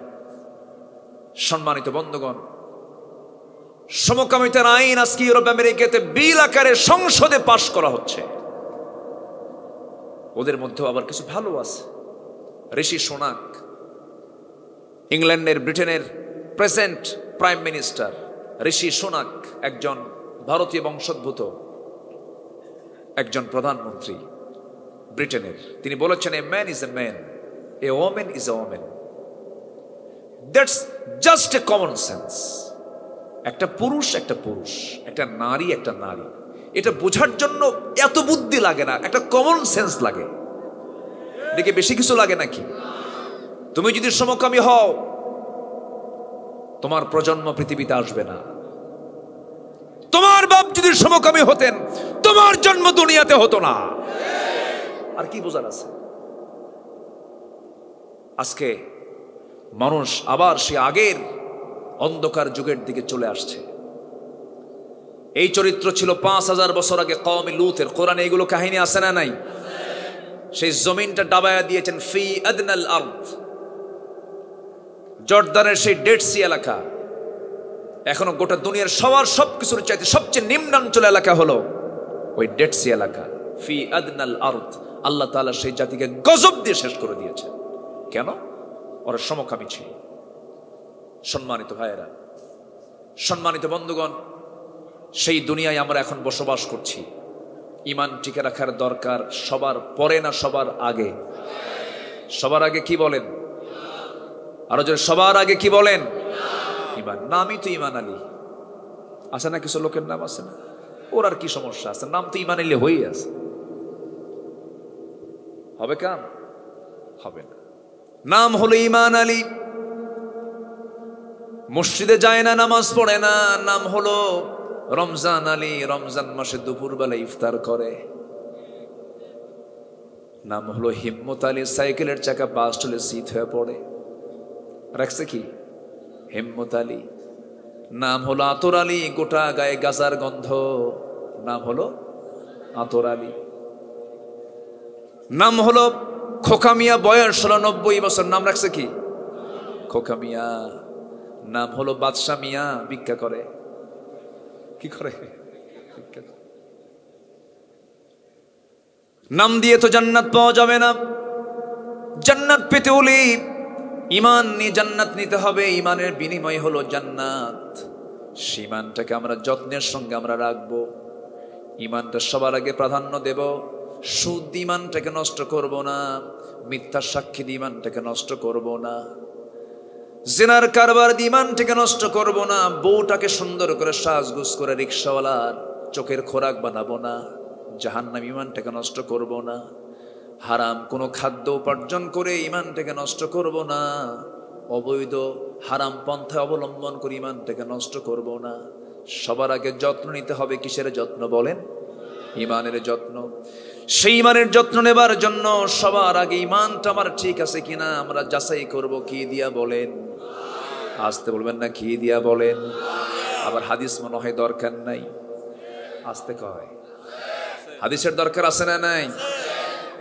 সম্মানিত বন্ধুগণ, সমকামিতার আইন আজকে ইউরোপ আমেরিকাতে বিল আকারে সংসদে পাশ করা হচ্ছে। ওদের মধ্যেও আবার কিছু ভালো আছে। ঋষি সোনাক, ইংল্যান্ডের ব্রিটেনের প্রেজেন্ট প্রাইম মিনিস্টার ঋষি সোনাক একজন ভারতীয় বংশোদ্ভূত একজন প্রধানমন্ত্রী ব্রিটেনের। তিনি বলেছেন, a man is a man, A women is a women, that's just a common sense. একটা পুরুষ একটা পুরুষ, একটা নারী একটা নারী, এটা বোঝার জন্য এত বুদ্ধি লাগে না, একটা কমন সেন্স লাগে। দেখে বেশি কিছু লাগে নাকি? তুমি যদি সমকামী হও, তোমার প্রজন্ম পৃথিবীতে আসবে না। তোমার বাপ যদি সমকামী হতেন, তোমার জন্ম দুনিয়াতে হতো না। আর কি বোঝার আছে? আজকে মানুষ আবার সে আগের অন্ধকার যুগের দিকে চলে আসছে। এই চরিত্র ছিল 5000 বছর আগে কওমে লূতের। কোরআনে এইগুলো কাহিনী আছে না নাই? সেই জমিনটা ডাবায়া দিয়েছেন ফি আদনাল আরদ, জর্দানের সেই ডেড সি এলাকা। এখনো গোটা দুনিয়ার সবার সবকিছুর চাইতে সবচেয়ে নিম্নাঞ্চল এলাকা হলো ওই ডেড সি এলাকা, ফি আদনাল আরদ। আল্লাহ তাআলা সেই জাতিকে গজব দিয়ে শেষ করে দিয়েছে। কেন? ওরা সমকামী ছিল। সম্মানিত ভাইয়েরা, সম্মানিত বন্ধুগণ, সেই দুনিয়ায় আমরা এখন বসবাস করছি। ঈমান টিকে রাখার দরকার সবার পরে না সবার আগে? সবার আগে কি বলেন? আরো জোরে, সবার আগে কি বলেন? ঈমান। নামই তো ঈমান আলী। আছে না কিছু লোকের নাম আছে না? ওর আর কি সমস্যা আছে? নাম তো ঈমান আলী হয়েই আছে। হবে কাম? হবে না। নাম হলো ঈমান আলী। মসজিদে যায় না, নামাজ পড়ে না। নাম হলো রমজান আলী। রমজান মাসে দুপুরবেলা ইফতার করে। নাম হলো হিম্মত আলী। সাইকেলের চাকা বাস চলে শীত হয়ে পড়ে। রাখছে কি? হিম্মত আলী। নাম হলো আতর আলী। গোটা গায়ে গাজার গন্ধ। নাম হলো আতর আলী। নাম হলো খোকা মিয়া। বয়স হলো 90 বছর। নাম রাখছে কি? খোকা মিয়া। নাম হলো বাদশা মিয়া। ভিক্ষা করে। কি করে? নাম দিয়ে তো জান্নাত পাওয়া যাবে না। জান্নাত পেতে হলে ঈমান নিয়ে জান্নাত নিতে হবে। ঈমানের বিনিময় হলো জান্নাত। সেই ঈমানটাকে আমরা যত্নের সঙ্গে আমরা রাখবো। ঈমানটা সবার আগে প্রাধান্য দেব। সুদ ঈমানটাকে নষ্ট করব না। মিথ্যা সাক্ষী ঈমানটাকে নষ্ট করব না। জিনার কারবার ঈমানটাকে নষ্ট করব না। বউটাকে সুন্দর করে সাজগুজ করে রিকশাওয়ালার চোখের খোরাক বানাবো না। জাহান্নাম ঈমানটাকে নষ্ট করব না। হারাম কোনো খাদ্য উপার্জন করে ঈমানটাকে নষ্ট করব না। অবৈধ হারাম পন্থা অবলম্বন করে ঈমানটাকে নষ্ট করব না। সবার আগে যত্ন নিতে হবে। কিসের যত্ন বলেন? ঈমানের যত্ন। সেই ঈমানের যত্ন নেবার জন্য সবার আগে ঈমানটা আমার ঠিক আছে কিনা আমরা যাচাই করব। কি দিয়া বলেন? আসতে বলবেন না, কি দিয়া বলেন? আবার হাদিস মনে হয় দরকার নাই। আসতে কয় হাদিসের দরকার আছে না নাই?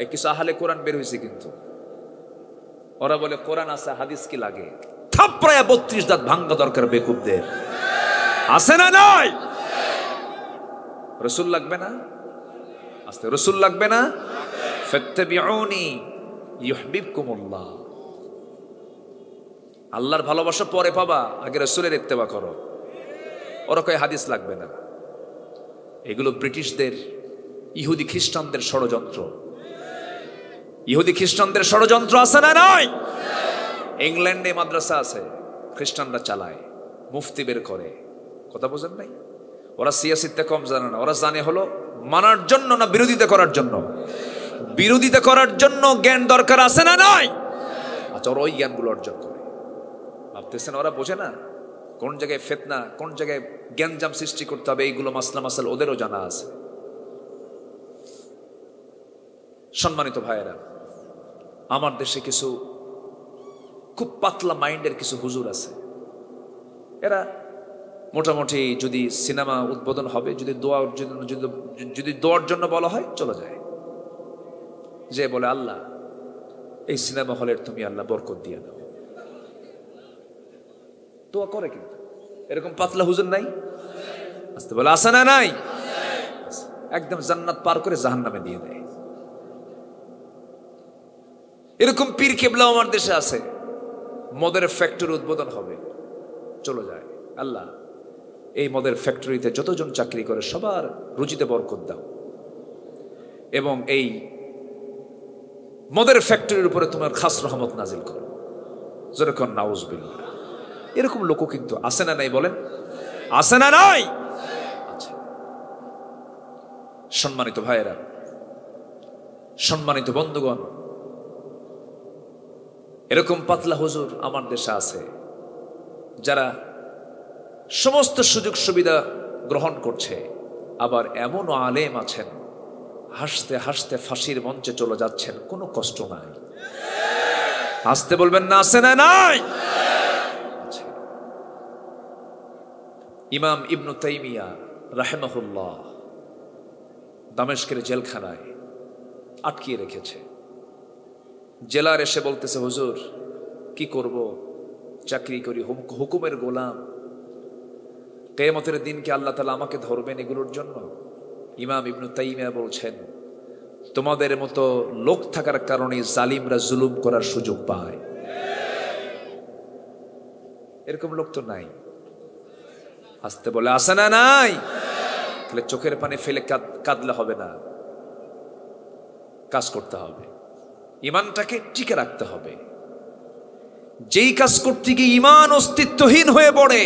এই কিছু আহলে কোরআন বের হয়েছে, কিন্তু ওরা বলে কোরআন আছে, হাদিস কি লাগে? থাপড়ায়া 32 দাঁত ভাঙ্গা দরকার বেকুবদের। আছে না নাই? রাসূল লাগবে না? আস্তে, রাসূল লাগবে না? ফাত্তাবিউনি ইউহিব্বুকুমুল্লাহ। আল্লাহর ভালোবাসা পরে পাবা, আগে রাসূলের ইত্তেবা করো। ওরা কয় হাদিস লাগবে না। এগুলো ব্রিটিশদের, ইহুদি খ্রিস্টানদের ষড়যন্ত্র। ইহুদি খ্রিস্টানদের ষড়যন্ত্র আছে না নাই? ইংল্যান্ডে মাদ্রাসা আছে, খ্রিস্টানরা চালায়, মুফতি বের করে। কথা বোঝেন নাই? ওরা সিয়াসিতে কম জানে না। ওরা জানে হলো মানার জন্য না বিরোধিতা করার জন্য। বিরোধিতা করার জন্য জ্ঞান দরকার আছে না নাই? আচ্ছা, ওরা ওই জ্ঞানগুলো অর্জন করে। ভাবতেছেন ওরা বোঝে না কোন জায়গায় ফিতনা, কোন জায়গায় জ্ঞানজাম সৃষ্টি করতে হবে? এইগুলো মাসলা মাসাল ওদেরও জানা আছে। সম্মানিত ভাইয়েরা, আমার দেশে কিছু খুব পাতলা মাইন্ডের কিছু হুজুর আছে। এরা মোটামুটি যদি সিনেমা উদ্বোধন হবে, যদি দোয়ার জন্য বলা হয় চলে যায়, যে বলে আল্লাহ এই সিনেমা হলের তুমি আল্লাহ বরকত দিয়ে দাও। দোয়া করে, কিন্তু এরকম পাতলা হুজুর নাই? আসতে বলে আসে না নাই? একদম জান্নাত পার করে জাহান্নামে দিয়ে দেয়। এরকম পীর কেবলাও আমার দেশে আছে, মদের ফ্যাক্টরি উদ্বোধন হবে, চলে যায়। আল্লাহ এই মদের ফ্যাক্টরিতে যতজন চাকরি করে সবার রুজিতে বরকত দাও, এবং এই মদের ফ্যাক্টরির উপরে তোমার খাস রহমত নাজিল করো, যেরকম নাউজুবিল্লাহ। এরকম লোকও কিন্তু আছে না নাই বলেন? আছে না নাই? আচ্ছা, সম্মানিত ভাইয়েরা, সম্মানিত বন্ধুগণ, এরকম পাতলা হুজুর আমার দেশে আছে যারা সমস্ত সুযোগ সুবিধা গ্রহণ করছে, আবার এমনও আলেম আছেন হাসতে হাসতে ফাঁসির মঞ্চে চলে যাচ্ছেন, কোনো কষ্ট নাই। হাসতে বলবেন না, আছে না নাই? আচ্ছা, ইমাম ইবনু তাইমিয়া রাহিমাহুল্লাহ দামেস্কের জেলখানায় আটকিয়ে রেখেছে। জেলার এসে বলতেছে, হুজুর কি করব, চাকরি করি, হুকুমের গোলাম, কিয়ামতের দিন কি আল্লাহ তাআলা আমাকে ধরবেন এগুলোর জন্য? ইমাম ইবনু তাইমিয়া বলছেন, তোমাদের মতো লোক থাকার কারণে জালিমরা জুলুম করার সুযোগ পায়। এরকম লোক তো নাই। আসতে বলে, আসে না নাই? তাহলে চোখের পানি ফেলে কাঁদলে হবে না, কাজ করতে হবে, ইমানটাকে টিকে রাখতে হবে। যেই কাজ করতে গিয়ে ইমান অস্তিত্বহীন হয়ে পড়ে,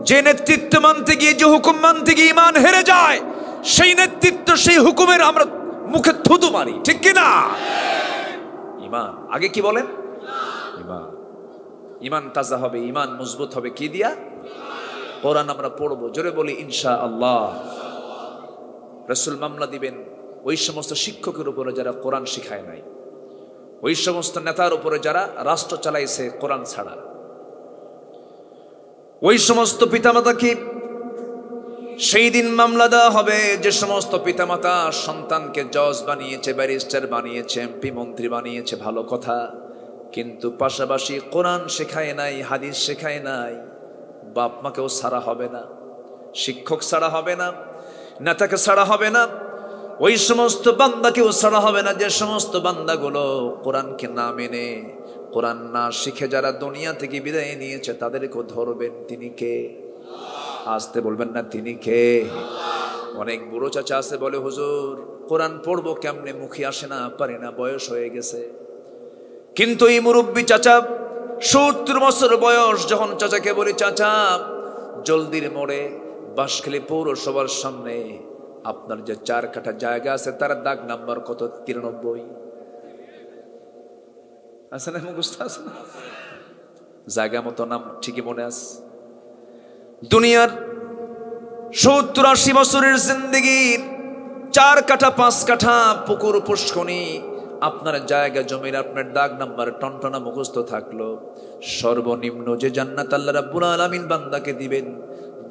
যে নেতৃত্ব মানতে গিয়ে, যে হুকুম মানতে গিয়ে ইমান হেরে যায়, সেই নেতৃত্ব, সেই হুকুমের আমরা মুখে থুতু মারি, ঠিক কিনা? ইমান আগে কি বলেন? ইমান। ইমান তাজা হবে, ইমান মজবুত হবে কি দিয়া? কোরআন আমরা পড়বো, জোরে বলি ইনশাআল্লাহ। রাসূল মামলা দিবেন ওই সমস্ত শিক্ষকের উপরে যারা কোরআন শিখায় নাই, ওই সমস্ত নেতার উপরে যারা রাষ্ট্র চালাইছে কোরআন ছাড়া, ওই সমস্ত পিতামাতাকে সেই দিন মামলা দেওয়া হবে যে সমস্ত পিতামাতা সন্তানকে জজ বানিয়েছে, ব্যারিস্টার বানিয়েছে, এমপি মন্ত্রী বানিয়েছে, ভালো কথা, কিন্তু পাশাপাশি কোরআন শেখায় নাই, হাদিস শেখায় নাই। বাপ মাকেও ছাড়া হবে না, শিক্ষক ছাড়া হবে না, নেতাকে ছাড়া হবে না, ওই সমস্ত বান্দাকেও ছাড়া হবে না যে সমস্ত বান্দাগুলো কোরআনকে না মেনে, কোরআন না শিখে যারা দুনিয়া থেকে বিদায় নিয়েছে, তাদেরকেও ধরবেন। তিনি কে? আসতে বলবেন না, তিনি কে? অনেক বুড়ো চাচা আছে বলে, হুজুর কোরআন পড়বো কেমনে, মুখে আসে না, পারে না, বয়স হয়ে গেছে। কিন্তু এই মুরব্বী চাচা 70 বছর বয়স, যখন চাচাকে বলি, চাচা জলদির মোড়ে বাঁশখালী পৌরসভার সামনে আপনার যে 4 কাঠা জায়গা আছে তার দাগ নাম্বার কত? 93 আছে না? মুখস্থ আছে না? জায়গা মতো নাম ঠিকই মনে আছে। দুনিয়ার 70-80 বছরের জিন্দেগির 4 কাঠা 5 কাঠা পুকুর পুষ্কনি আপনার জায়গা জমির আপনার দাগ নাম্বার টনটনা মুখস্থ থাকলো, সর্বনিম্ন যে জান্নাত আল্লাহ রাব্বুল আলামিন বান্দাকে দিবেন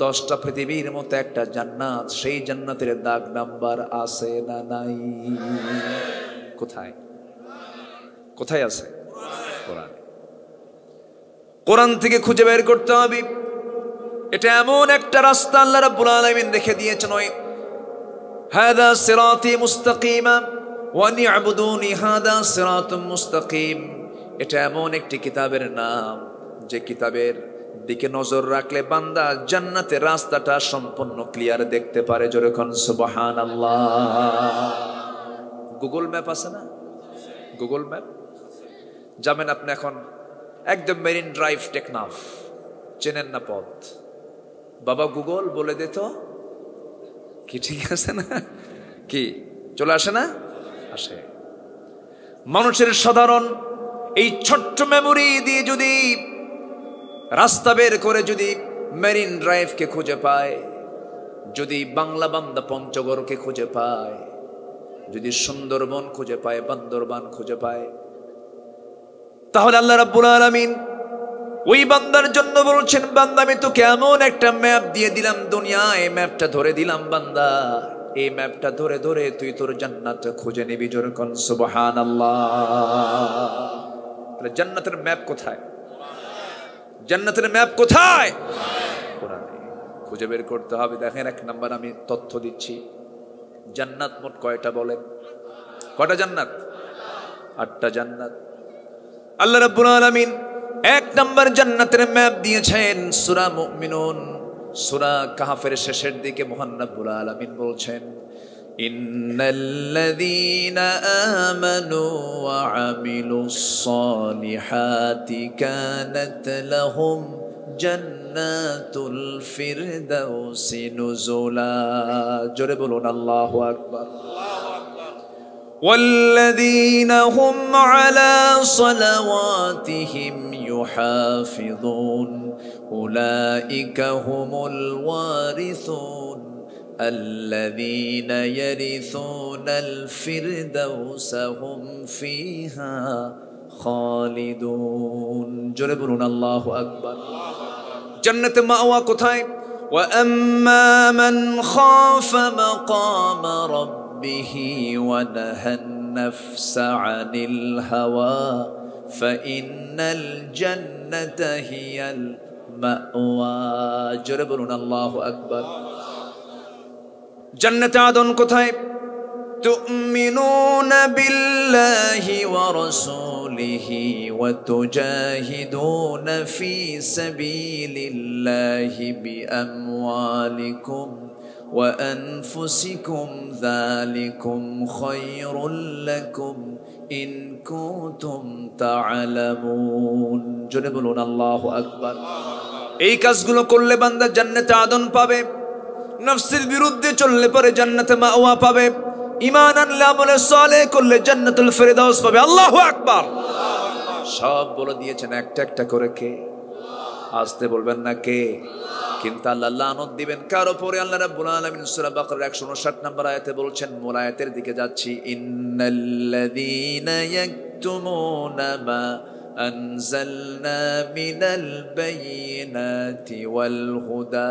10টা পৃথিবীর মতো একটা জান্নাত, সেই জান্নাতের দাগ নাম্বার আছে না নাই? কোথায়? কোথায় আছে? কোরআন। কোরআন থেকে খুঁজে বের করতে হবে। এটা এমন একটা রাস্তা আল্লাহ রাব্বুল আলামিন রেখে দিয়েছেন, ওই হাদা সিরাতি মুস্তাকিমা ওয়া নি'বুদুনি হাদা সিরাতুম মুস্তাকিম। এটা এমন একটি কিতাবের নাম যে কিতাবের দিকে নজর রাখলে বান্দা জান্নাতের রাস্তাটা সম্পূর্ণ ক্লিয়ার দেখতে পারে। জোরে কোন সুবহানাল্লাহ। গুগল ম্যাপ আছে না? গুগল ম্যাপ যাবেন আপনি এখন, একদম মেরিন ড্রাইভ টেকনাফ, চেনেন না পথ, বাবা গুগল বলে দে তো, কি ঠিক আছে না? কি চলে আসে না? আসে। মানুষের সাধারণ এই ছোট্ট মেমোরি দিয়ে যদি রাস্তা বের করে, যদি মেরিন ড্রাইভকে খুঁজে পায়, যদি বাংলা বান্দা পঞ্চগড়কে খুঁজে পায়, যদি সুন্দরবন খুঁজে পায়, বান্দরবান খুঁজে পায়, তাহলে আল্লাহ রাব্বুল আলামিন ওই বান্দার জন্য বলছেন, বান্দা আমি তোকে এমন একটা ম্যাপ দিয়ে দিলাম দুনিয়ায়, ম্যাপটা ধরে দিলাম বান্দা, এই ম্যাপটা ধরে ধরে তুই তোর জান্নাতটা খুঁজে নিবি। জোরে কোন সুবহানাল্লাহ। তাহলে জান্নাতের ম্যাপ কোথায়? জান্নাতের ম্যাপ কোথায়? কোরআনে। খুঁজে বের করতে হবে। দেখেন, 1 নাম্বার আমি তথ্য দিচ্ছি, জান্নাত মোট কয়টা বলেন? কয়টা জান্নাত? 8টা জান্নাত। আল্লাহ রাব্বুল আলামিন 1 নম্বর জান্নাতের ম্যাপ দিয়েছেন সূরা মুমিনুন, সূরা কাহফের শেষের দিকে মহান রাব্বুল আলামিন বলছেন, ইন্নাল্লাযীনা আমানু ওয়া আমিলুস সালিহাতি কানাত লাহুম জান্নাতুল ফিরদাউসি নুজুলা। জোরে বলুন আল্লাহু আকবার। والذين هم على صلواتهم يحافظون أولئك هم الوارثون الذين يرثون الفردوس هم فيها خالدون জোরে বলুন আল্লাহু আকবার। জান্নাতে মাওয়া কোথায়? وأما من خاف مقام ربه ونهى النفس عن الهوى فإن الجنة هي المأوى জোরে বলুন আল্লাহু আকবার। জান্নাতে আদন কোথায়? تؤمنون بالله ورسوله وتجاهدون في سبيل الله بأموالكم وأنفسكم ذلكم خير لكم إن كنتم تعلمون জোরে বলুন আল্লাহু আকবার। এই কাজগুলো করলে বান্দা জান্নাতে আদন পাবে, নফসের বিরুদ্ধে চললে পরে জান্নাতে মাওয়া পাবে, ঈমান আনলে আমলে সালেহ করলে জান্নাতুল ফিরদাউস পাবে। আল্লাহু আকবার। সব বলে দিয়েছেন একটা একটা করে। কে? আসতে বলবেন না কে? কিন্তু আল্লাহ লানত দিবেন কার উপরে? আল্লাহ রাব্বুল আলামিন সূরা বাকারার 159 নম্বর আয়াতে বলছেন, মূল আয়াতের দিকে যাচ্ছি, ইন্নাল্লাযীনা ইয়াকতুমুনা মা আনজালনা মিনাল বায়িনাতি ওয়াল হুদা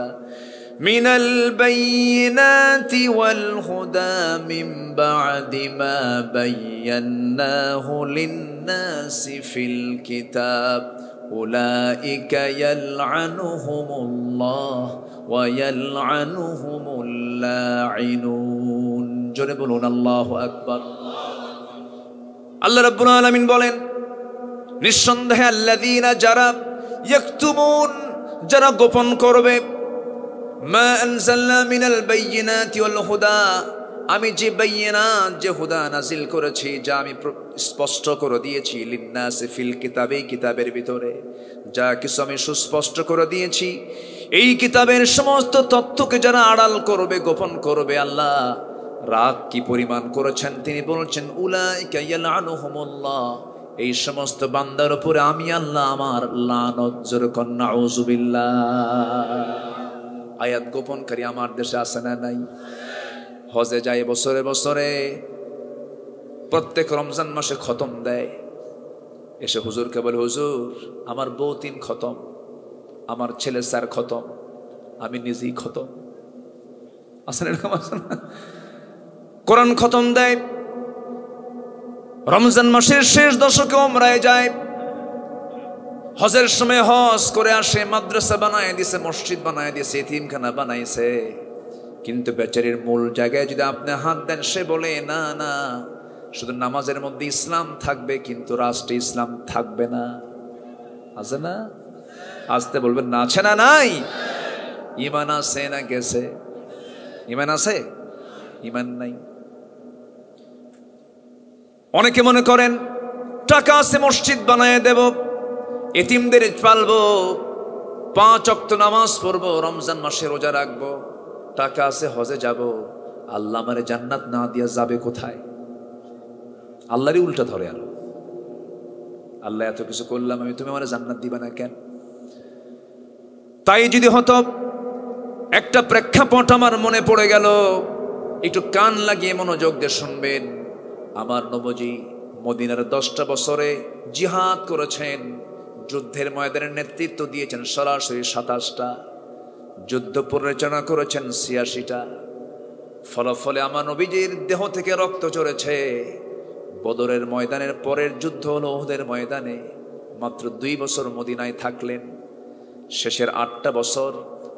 من البينات والهدى من بعد ما بيناه للناس في الكتاب أولئك يلعنهم الله ويلعنهم اللاعنون জোরে বলুন আল্লাহু আকবার। আল্লাহ রাব্বুল আলামিন বলেন, নিঃসন্দেহে আল্লাযীনা যারা ইয়াকতুমুন, যারা গোপন করবে, মা আনজালনা মিনাল বায়িনাতি ওয়াল হুদা, আমি যে বায়িনাত, যে হুদা নাজিল করেছি, যা আমি স্পষ্ট করে দিয়েছি, লিন্নাসি ফিল কিতাবে, কিতাবের ভিতরে যা কিছু আমি সুস্পষ্ট করে দিয়েছি, এই কিতাবের সমস্ত তথ্যকে যারা আড়াল করবে, গোপন করবে, আল্লাহ রাগ কি পরিমাণ করেছেন তিনি বলছেন, উলাইকা ইয়ালআনুহুমুল্লাহ, এই সমস্ত বান্দার উপরে আমি আল্লাহ আমার লানত। জোরে কন নাউযুবিল্লাহ। আয়াত গোপনকারী আমার দেশে আছে না নাই? হজে যায় বছরে বছরে, প্রত্যেক রমজান মাসে খতম দেয়, এসে হুজুরকে বলে, হুজুর আমার বউ 3 খতম, আমার ছেলে 4 খতম, আমি নিজেই খতম। আসেন এরকম? আছে না? কোরআন খতম দেয়, রমজান মাসের শেষ দশকে উমরায় যায়, হজের সময় হজ করে আসে, মাদ্রাসা বানায় দিছে, মসজিদ বানায় দিছে, এতিমখানা বানাইছে, কিন্তু বেচারির মূল জায়গায় যদি আপনি হাত দেন, সে বলে না না, শুধু নামাজের মধ্যে ইসলাম থাকবে কিন্তু রাষ্ট্রে ইসলাম থাকবে না। আছে না? আসতে বলবেন না আছে না নাই? ঈমান আছে না গেছে? ঈমান আছে, ঈমান নাই। অনেকে মনে করেন টাকা আছে মসজিদ বানায় দেব, এতিমদের পালবো, 5 ওয়াক্ত নামাজ পড়বো, রমজান মাসে রোজা রাখবো, টাকা আছে হজে যাব, আল্লাহ আমারে জান্নাত না দিয়া যাবে কোথায়? আল্লাহরই উল্টা ধরে। আর আল্লাহ এত কিছু করলাম আমি, তুমি আমারে জান্নাত দিবা না কেন? তাই যদি হতো, একটা প্রেক্ষাপট আমার মনে পড়ে গেল, একটু কান লাগিয়ে মনোযোগ দিয়ে শুনবেন। আমার নবজি মদিনার 10টা বছরে জিহাদ করেছেন, যুদ্ধের ময়দানের নেতৃত্ব দিয়েছেন সরাসরি 27টা, যুদ্ধ পরিচালনা করেছেন 86টা। ফলাফলে আমার নবীজির দেহ থেকে রক্ত ঝরেছে। বদরের ময়দানের পরের যুদ্ধ হলো উহুদের ময়দানে। মাত্র 2 বছর মদিনায় থাকলেন। শেষের 8টা বছর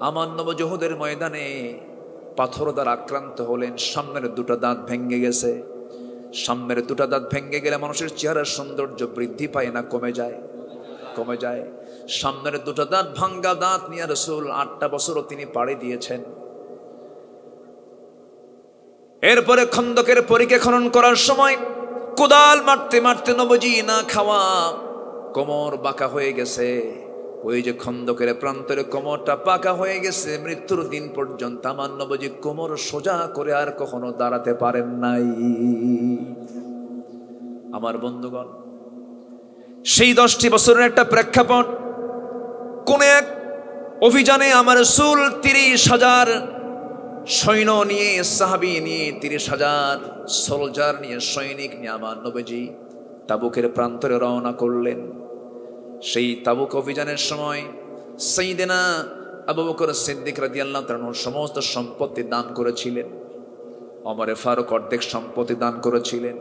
আমার নবী উহুদের ময়দানে পাথর দ্বারা আক্রান্ত হলেন, সামনের 2টা দাঁত ভেঙে গেছে। সামনের দুটা দাঁত ভেঙে গেলে মানুষের চেহারার সৌন্দর্য বৃদ্ধি পায় না কমে যায়? কমে যায়। সামনের দুটা দাঁত ভাঙ্গা দাঁত নিয়ে রাসূল 8টা বছরও তিনি পাড়ি দিয়েছেন। এরপরে খন্দকের পরীকে খনন করার সময় কোদাল মারতে মারতে নবীজি না খাওয়া কোমর বাঁকা হয়ে গেছে। ওই যে খন্দকের প্রান্তরে কোমরটা পাকা হয়ে গেছে, মৃত্যুর দিন পর্যন্ত আমার নবীজি কোমর সোজা করে আর কখনো দাঁড়াতে পারেন নাই। আমার বন্ধুগণ, সেই 10টি বছরের একটা প্রেক্ষাপট। কোন এক অভিযানে আমার রাসূল 30,000 সৈন্য নিয়ে, সাহাবী নিয়ে, 30,000 সোলজার নিয়ে, সৈনিক নিয়ে আমার নবীজি তাবুকের প্রান্তরে রওনা করলেন। সেই তাবুক অভিযানের সময় সাইয়েদনা আবু বকর সিদ্দিক রাদিয়াল্লাহু তাআলা সমস্ত সম্পত্তি দান করেছিলেন। ওমর ফারুক অর্ধেক সম্পত্তি দান করেছিলেন।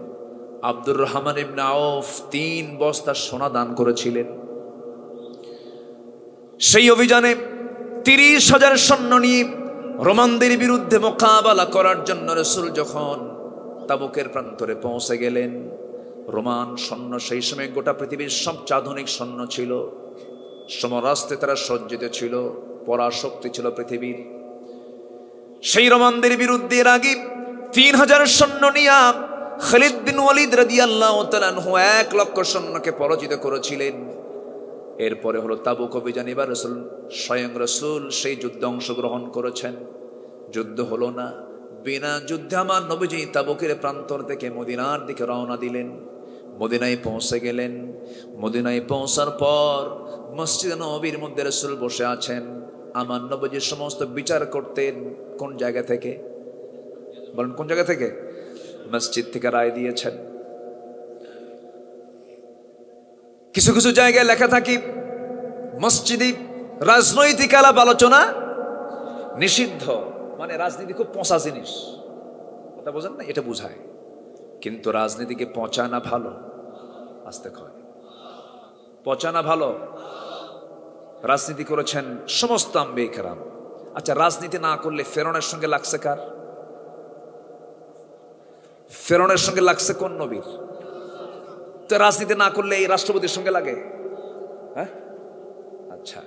আব্দুর রহমান ইবনে আউফ 3 বস্তা সোনা দান করেছিলেন। সেই অভিযানে 30,000 সৈন্য নিয়ে রোমানদের বিরুদ্ধে মোকাবেলা করার জন্য রাসূল যখন তাবুকের প্রান্তরে পৌঁছে গেলেন, রোমান সৈন্য সেই সময় গোটা পৃথিবীর সবচেয়ে আধুনিক সৈন্য ছিল, সমরাস্ত্রে তারা সজ্জিত ছিল, পরাশক্তি ছিল পৃথিবীর। সেই রোমানদের বিরুদ্ধে এর আগে 3,000 সৈন্য নিয়ে খালিদ বিন ওয়ালিদ রাদিয়াল্লাহু তাআলা 1 লক্ষ সৈন্যকে পরাজিত করেছিলেন। এরপরে হলো তাবুক অভিযান। এবার রাসূল স্বয়ং রাসূল সেই যুদ্ধে অংশগ্রহণ করেছেন। যুদ্ধ হলো না। বিনা যুদ্ধে আমার নবীজি তাবুকের প্রান্তর থেকে মদিনার দিকে রওনা দিলেন। মদিনায় পৌঁছে গেলেন। মদিনায় পৌঁছার পর মসজিদে নববীর মধ্যে রাসূল বসে আছেন। আমার নবীজি সমস্ত বিচার করতেন কোন জায়গা থেকে? বলেন কোন জায়গা থেকে? মসজিদ থেকে রায় দিয়েছেন। কিছু কিছু জায়গায় লেখা থাকে মসজিদে রাজনৈতিক আলাপ আলোচনা নিষিদ্ধ, মানে রাজনীতি খুব পচা জিনিস। কথা বোঝেন না? এটা বোঝায়। কিন্তু রাজনীতিকে পচা না ভালো? আস্তে কয়, পচা না ভালো? রাজনীতি করেছেন সমস্ত আম্বিয়া কেরাম। আচ্ছা, রাজনীতি না করলে ফেরনের সঙ্গে লাগছে কার? ফেরনের সঙ্গে লাগছে কোন নবীর? তো রাজনীতি না করলে এই রাষ্ট্রপতির সঙ্গে লাগে? হ্যাঁ, আচ্ছা।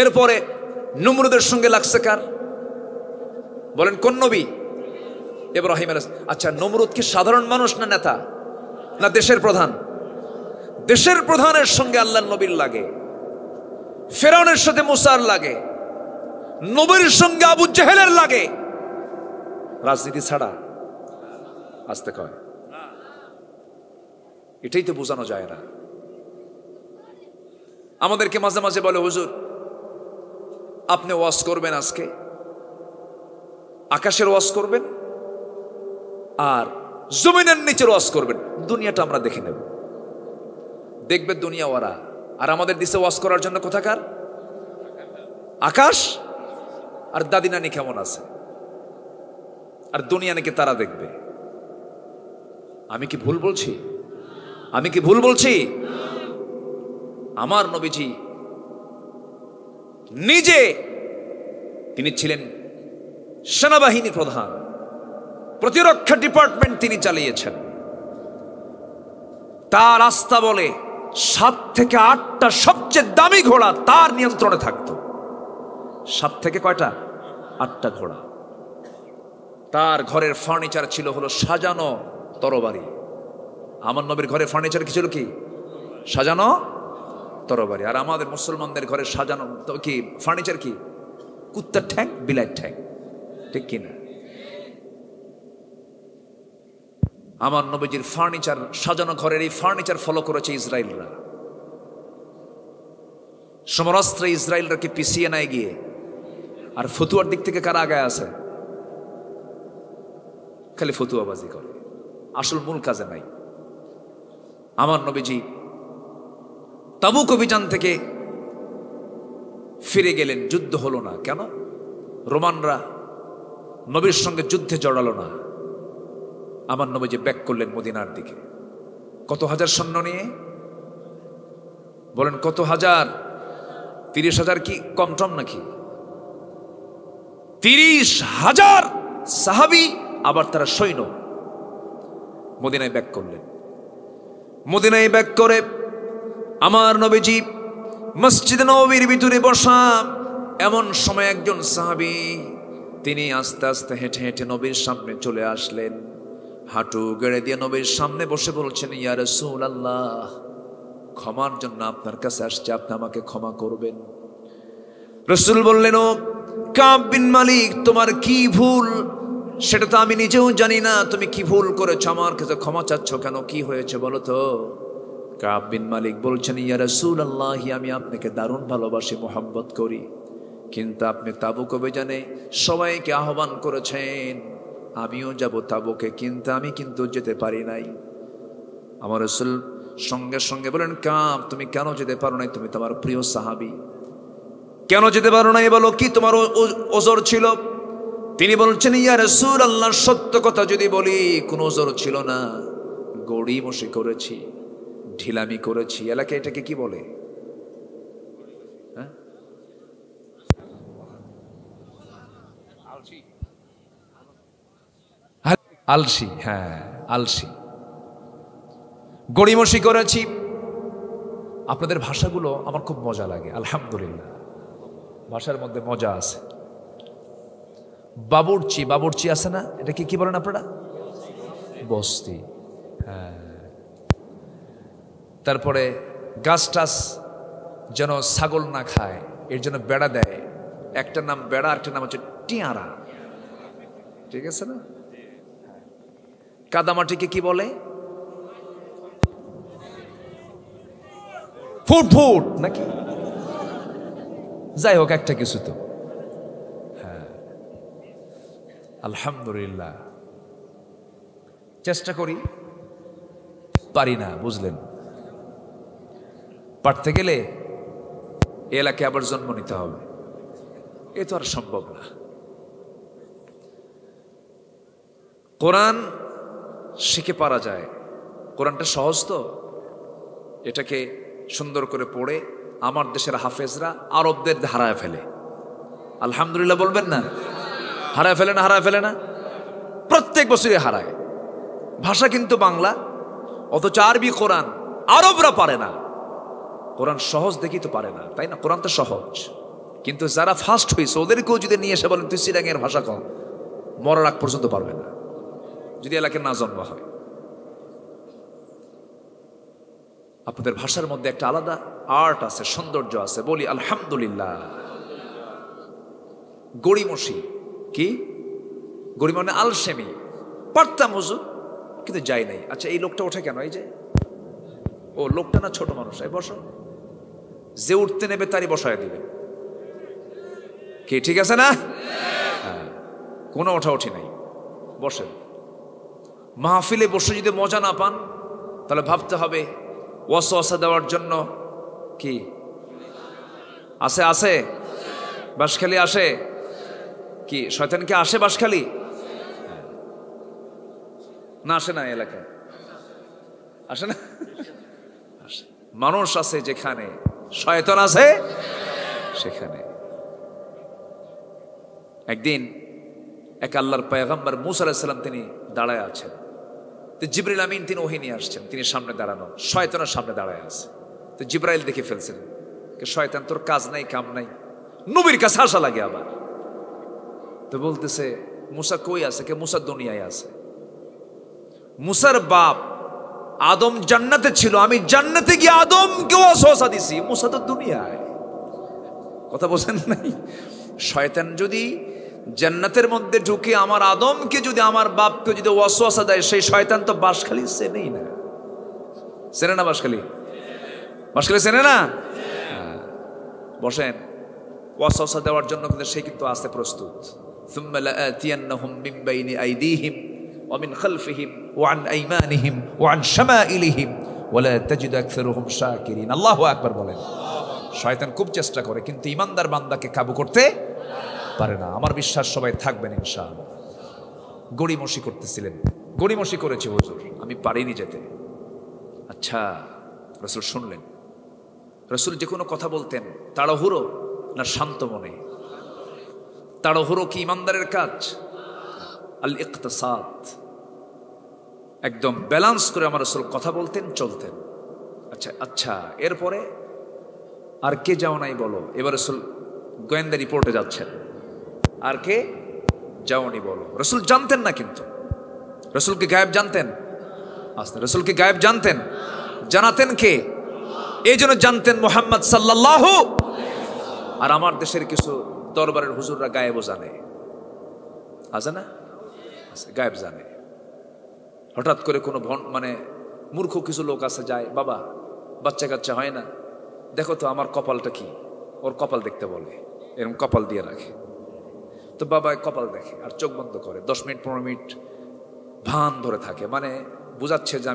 এরপরে নমরুদের সঙ্গে লাগছে কার? বলেন কোন নবী? ইব্রাহিম আলাইহিস। আচ্ছা, নমরুদ কি সাধারণ মানুষ না নেতা না দেশের প্রধান? দেশের প্রধানের সঙ্গে আল্লাহর নবীর লাগে, ফেরাউনের সাথে মুসার লাগে, নবীর সঙ্গে আবু জেহেলের লাগে। রাজনীতি ছাড়া? আসতে কয়, এটাই তো বোঝানো যায় না। আমাদেরকে মাঝে মাঝে বলে, হুজুর আপনি ওয়াজ করবেন, আজকে আকাশের ওয়াজ করবেন আর জমিনের নিচের ওয়াজ করবেন, দুনিয়াটা আমরা দেখে নেব। দেখবে দুনিয়া ওরা, আর আমাদের দিশে ওয়াজ করার জন্য কোথাকার? আকাশ আর দাদি নানি কেমন আছে, আর দুনিয়া নাকি তারা দেখবে। আমি কি ভুল বলছি? আমি কি ভুল বলছি? আমার নবীজি নিজে তিনি ছিলেন সেনাবাহিনী প্রধান, প্রতিরক্ষা ডিপার্টমেন্ট তিনি চালিয়েছেন। তার আস্থা বলে 7 থেকে 8টা সবচেয়ে দামি ঘোড়া তার নিয়ন্ত্রণে থাকতো। 7 থেকে কয়টা? 8টা ঘোড়া। তার ঘরের ফার্নিচার ছিল হলো সাজানো তরবারি। আমার নবীর ঘরের ফার্নিচার কি ছিল? কি? সাজানো তরবারি। আর আমাদের মুসলমানদের ঘরে সাজানো তো কি ফার্নিচার? কি? কুত্তার ঠ্যাং, বিলাইয়ের ঠ্যাং, ঠিক কিনা? আমার নবীজির ফার্নিচার সাজানো ঘরের এই ফার্নিচার ফলো করেছে ইসরায়েলরা। সমরাস্ত্রে ইসরায়েলরা কি পিছিয়ে নাই গিয়ে? আর ফতুয়ার দিক থেকে কারা আগায় আছে? খালি ফতুয়াবাজি করে, আসল মূল কাজে নাই। আমার নবীজি তাবুক অভিযান থেকে ফিরে গেলেন, যুদ্ধ হলো না। কেন? রোমানরা নবীর সঙ্গে যুদ্ধে জড়ালো না। আমার নবীজি ব্যাক করলেন মদিনার দিকে। কত হাজার সৈন্য নিয়ে? বলেন কত হাজার? 30,000 কি কম টম নাকি? 30,000 সাহাবী, আবার তারা সৈন্য। মদিনায় ব্যাক করলেন। মদিনায় ব্যাক করে আমার নবীজি মসজিদে নববীর ভিতরে বসা। এমন সময় একজন সাহাবী তিনি আস্তে আস্তে হেঁটে হেঁটে নবীর সামনে চলে আসলেন। হাঁটু গেড়ে দিয়ে নবীর সামনে বসে বলছেন, ইয়া রাসূলুল্লাহ, ক্ষমার জন্য আপনার কাছে আসছে, আপনি আমাকে ক্ষমা করবেন। রাসূল বললেন, ও কাব বিন মালিক, তোমার কি ভুল সেটা তো আমি নিজেও জানি না, তুমি কি ভুল করেছো, আমার কাছে ক্ষমা চাচ্ছ কেন, কি হয়েছে বলো তো। কাব বিন মালিক বলছেন, ইয়া রাসূলুল্লাহ, আমি আপনাকে দারুণ ভালোবাসি, মোহাব্বত করি, কিন্তু আপনি তাবুক অভিযানে সবাইকে আহ্বান করেছেন, আমিও যাব তাবুকে, কিন্তু যেতে পারি নাই। আমার রাসূল সঙ্গে সঙ্গে বলেন, কাব তুমি কেন যেতে পারো নাই, তুমি তোমার প্রিয় সাহাবী, কেন যেতে পারো নাই বলো, কি তোমার ওজর ছিল? তিনি বলছেন, ইয়া রাসূলুল্লাহ, সত্য কথা যদি বলি কোনো ওজর ছিল না, গড়িমসি করেছি, ঢিলামি করেছি। এলাকায় এটাকে কি বলে? আলসি। হ্যাঁ, আলসি, গড়িমসি করেছি। আপনাদের ভাষাগুলো আমার খুব মজা লাগে, আলহামদুলিল্লাহ, ভাষার মধ্যে মজা আছে। বাবুর্চি, বাবুর্চি আছে না, এটাকে কি বলেন আপনারা? বস্তি। হ্যাঁ। তারপরে গাছ টাছ যেন ছাগল না খায় এর জন্য বেড়া দেয়, একটা নাম বেড়া, একটা নাম হচ্ছে টিয়ারা, ঠিক আছে না? কাদামাটিকে কি বলে? ফুট ফুট নাকি, যাই হোক একটা কিছু তো। হ্যাঁ, আলহামদুলিল্লাহ, চেষ্টা করি, পারি না, বুঝলেন? পারতে গেলে এলাকায় আবার জন্ম নিতে হবে, এ তো আর সম্ভব না। কোরআন শিখে পারা যায়, কোরআনটা সহজ তো, এটাকে সুন্দর করে পড়ে আমার দেশের হাফেজরা আরবদের হারায় ফেলে। আলহামদুলিল্লাহ বলবেন না? হারায় ফেলে না, হারায় ফেলে না, প্রত্যেক বছরই হারায়। ভাষা কিন্তু বাংলা, অথচ আরবি কোরআন আরবরা পারে না। কোরআন সহজ দেখি তো পারে না, তাই না? কোরআন তো সহজ, কিন্তু যারা ফার্স্ট হয়েছে ওদেরকেও যদি নিয়ে এসে বলেন তুই সিরাঙের ভাষা কম, মরার আগ পর্যন্ত পারবে না, যদি এলাকার না জন্ম হয়। আপনাদের ভাষার মধ্যে একটা আলাদা আর্ট আছে, সৌন্দর্য আছে, বলি আলহামদুলিল্লাহ। গড়িমসি কি? গড়ি মানে আলসেমি, পারতাম হুজুর কিন্তু যাই নাই। আচ্ছা, এই লোকটা ওঠে কেন? এই যে ও লোকটা না ছোট মানুষ, এই বসো, যে উঠতে নেবে তারই বসায় দিবে, কি ঠিক আছে না? হ্যাঁ, কোনো ওঠা উঠি নাই, বসেন। মাহফিলে বসে যদি মজা না পান তাহলে ভাবতে হবে ওয়াসওয়াসা দেওয়ার জন্য কি আছে? আছে, বাঁশখালী আসে কি? শয়তান কি আসে বাঁশখালী? না আসে না, এলাকায় আসে না। মানুষ আছে যেখানে, শয়তান আছে সেখানে। একদিন এক আল্লাহর পয়গম্বর মুসা আলাইহিস সালাম তিনি দাঁড়ায় আছেন, তো জিবরিল আমিন তিনি ওহী নিয়ে আসছেন, তিনি সামনে দাঁড়ানো, শয়তানের সামনে দাঁড়ায় আছে। তো জিবরাইল দেখে ফেলছেন, শয়তান তোর কাজ নাই কাম নাই, নবীর কাছে আসা লাগে আবার। তো বলতেছে মুসা কই আছে? কে মুসা দুনিয়ায় আছে। মুসার বাপ আদম জান্নাতে ছিল, আমি জান্নাতে গিয়ে আদমকে ওয়াসওয়াসা দিছি, মুসা তো দুনিয়ায়। কথা বলেন নাই? শয়তান যদি জান্নাতের মধ্যে ঢুকে আমার আদমকে যদি, আমার বাপকে যদি ওয়াসওয়াসা দেয়, সেই শয়তান তো বাঁশখালী চেনেই না। চেনে না বাঁশখালী? বাঁশখালী চেনে না? বসেন, ওয়াসওয়াসা দেওয়ার জন্য কিন্তু সে কিন্তু আসতে প্রস্তুত। সুম্মা লাআতিয়ান্নাহুম মিন বাইনি আইদিহিম ওয়া মিন খালফিহিম ওয়া আন আইমানিহিম ওয়া আন শামাইলিহিম ওয়া লা তাজিদু আকসারুহুম শাকিরিন। আল্লাহু আকবার বলেন। শয়তান খুব চেষ্টা করে কিন্তু ইমানদার বান্দাকে কাবু করতে পারে না। আমার বিশ্বাস সবাই থাকবেন ইনশাআল্লাহ। গড়িমসি করতেছিলেন, গড়িমসি করেছে হুজুর, আমি পারিনি যেতে। আচ্ছা, রাসূল শুনলেন। রাসূল যে কোনো কথা বলতেন তাড়াহুড়ো না শান্ত মনে? তাড়াহুড়ো কি ইমানদারের কাজ? আল ইকতিসাদ, একদম ব্যালেন্স করে আমার রাসূল কথা বলতেন, চলতেন। আচ্ছা এরপরে আর কে যাও নাই বলো। এবার রাসূল গোয়েন্দা রিপোর্টে যাচ্ছেন, আর কে যাওনি বলো। রাসূল জানতেন না, কিন্তু রাসূল কি গায়েব জানতেন? রাসূল কি গায়েব জানতেন? জানাতেন কে? এই জন্য জানতেন মুহাম্মদ সাল্লাল্লাহু। আর আমার দেশের কিছু দরবারের হুজুররা গায়েবও জানে, আছে না? গায়েব জানে। হঠাৎ করে কোনো মানে মূর্খ কিছু লোক আছে, যায়, বাবা বাচ্চা কাচ্চা হয় না, দেখো তো আমার কপালটা কি। ওর কপাল দেখতে বলে, এরকম কপাল দিয়ে রাখে। তো বাবা কপাল দেখে আর চোখ বন্ধ করে 10 মিনিট 15 মিনিট ভান ধরে থাকে, মানে বুঝাচ্ছে যে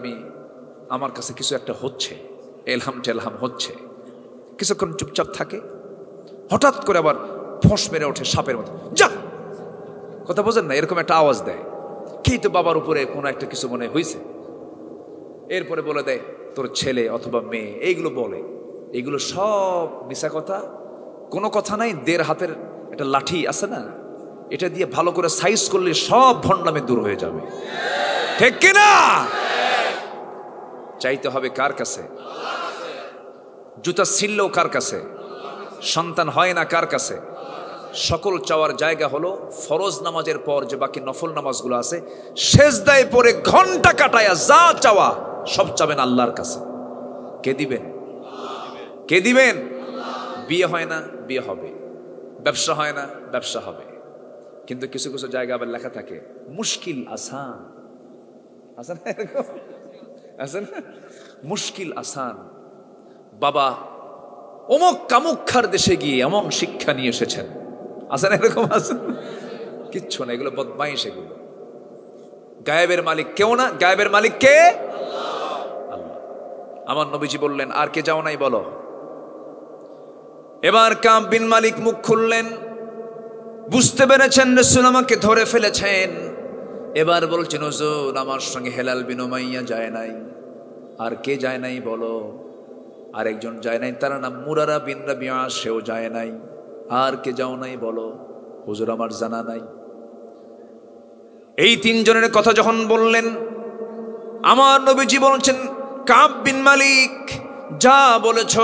আমার কাছে কিছু একটা হচ্ছে, এলহাম টেলহাম হচ্ছে। কিছুক্ষণ চুপচাপ থাকে, হঠাৎ করে আবার ফোঁস মেরে ওঠে সাপের মতো, যা, কথা বোঝেন না, এরকম একটা আওয়াজ দেয়। কি তো বাবার উপরে কোনো একটা কিছু মনে হয়েছে। এরপরে বলে দেয় তোর ছেলে অথবা মেয়ে, এইগুলো বলে। এইগুলো সব মিশা কথা, কোনো কথা নাই। 1.5 হাতের একটা লাঠি আছে না, এটা দিয়ে ভালো করে সাইজ করলে সব ভণ্ডামি দূর হয়ে যাবে, ঠিক কিনা? চাইতে হবে কার কাছে? জুতা ছিললেও কার কাছে? সন্তান হয় না কার কাছে? সকল চাওয়ার জায়গা হলো ফরজ নামাজের পর যে বাকি নফল নামাজগুলো আছে, সেজদায় পড়ে ঘন্টা কাটায়া যা চাওয়া সব চাবেন আল্লাহর কাছে। কে দিবেন? কে দিবেন? বিয়ে হয় না, বিয়ে হবে। ব্যবসা হয় না, ব্যবসা হবে। কিন্তু কিছু কিছু জায়গা আবার লেখা থাকে মুশকিল আসান, আছে না এরকম? আছে না? মুশকিল আসান। বাবা অমুক কামুক্ষার দেশে গিয়ে এমন শিক্ষা নিয়ে এসেছেন, আছে না এরকম? আছে কিচ্ছু না, এগুলো বদমাইশ। এগুলো গায়েবের মালিক কেউ না। গায়েবের মালিক কে? আল্লাহ। আমার নবীজি বললেন আর কে যাও নাই বলো। এবার কাব বিন মালিক মুখ খুললেন, বুঝতে পেরেছেন রাসূল আমাকে ধরে ফেলেছেন। এবার বলছেন হুজুর আমার সঙ্গে হেলাল বিন উমাইয়া যায় নাই। আর কে যায় নাই বলো। আরেকজন যায় নাই, তার নাম মুরারা বিন রাবিয়া, সেও যায় নাই। আর কে যাও নাই বলো। হুজুর আমার জানা নাই। এই 3 জনের কথা যখন বললেন, আমার নবীজি বলছেন কাব বিন মালিক যা বলেছ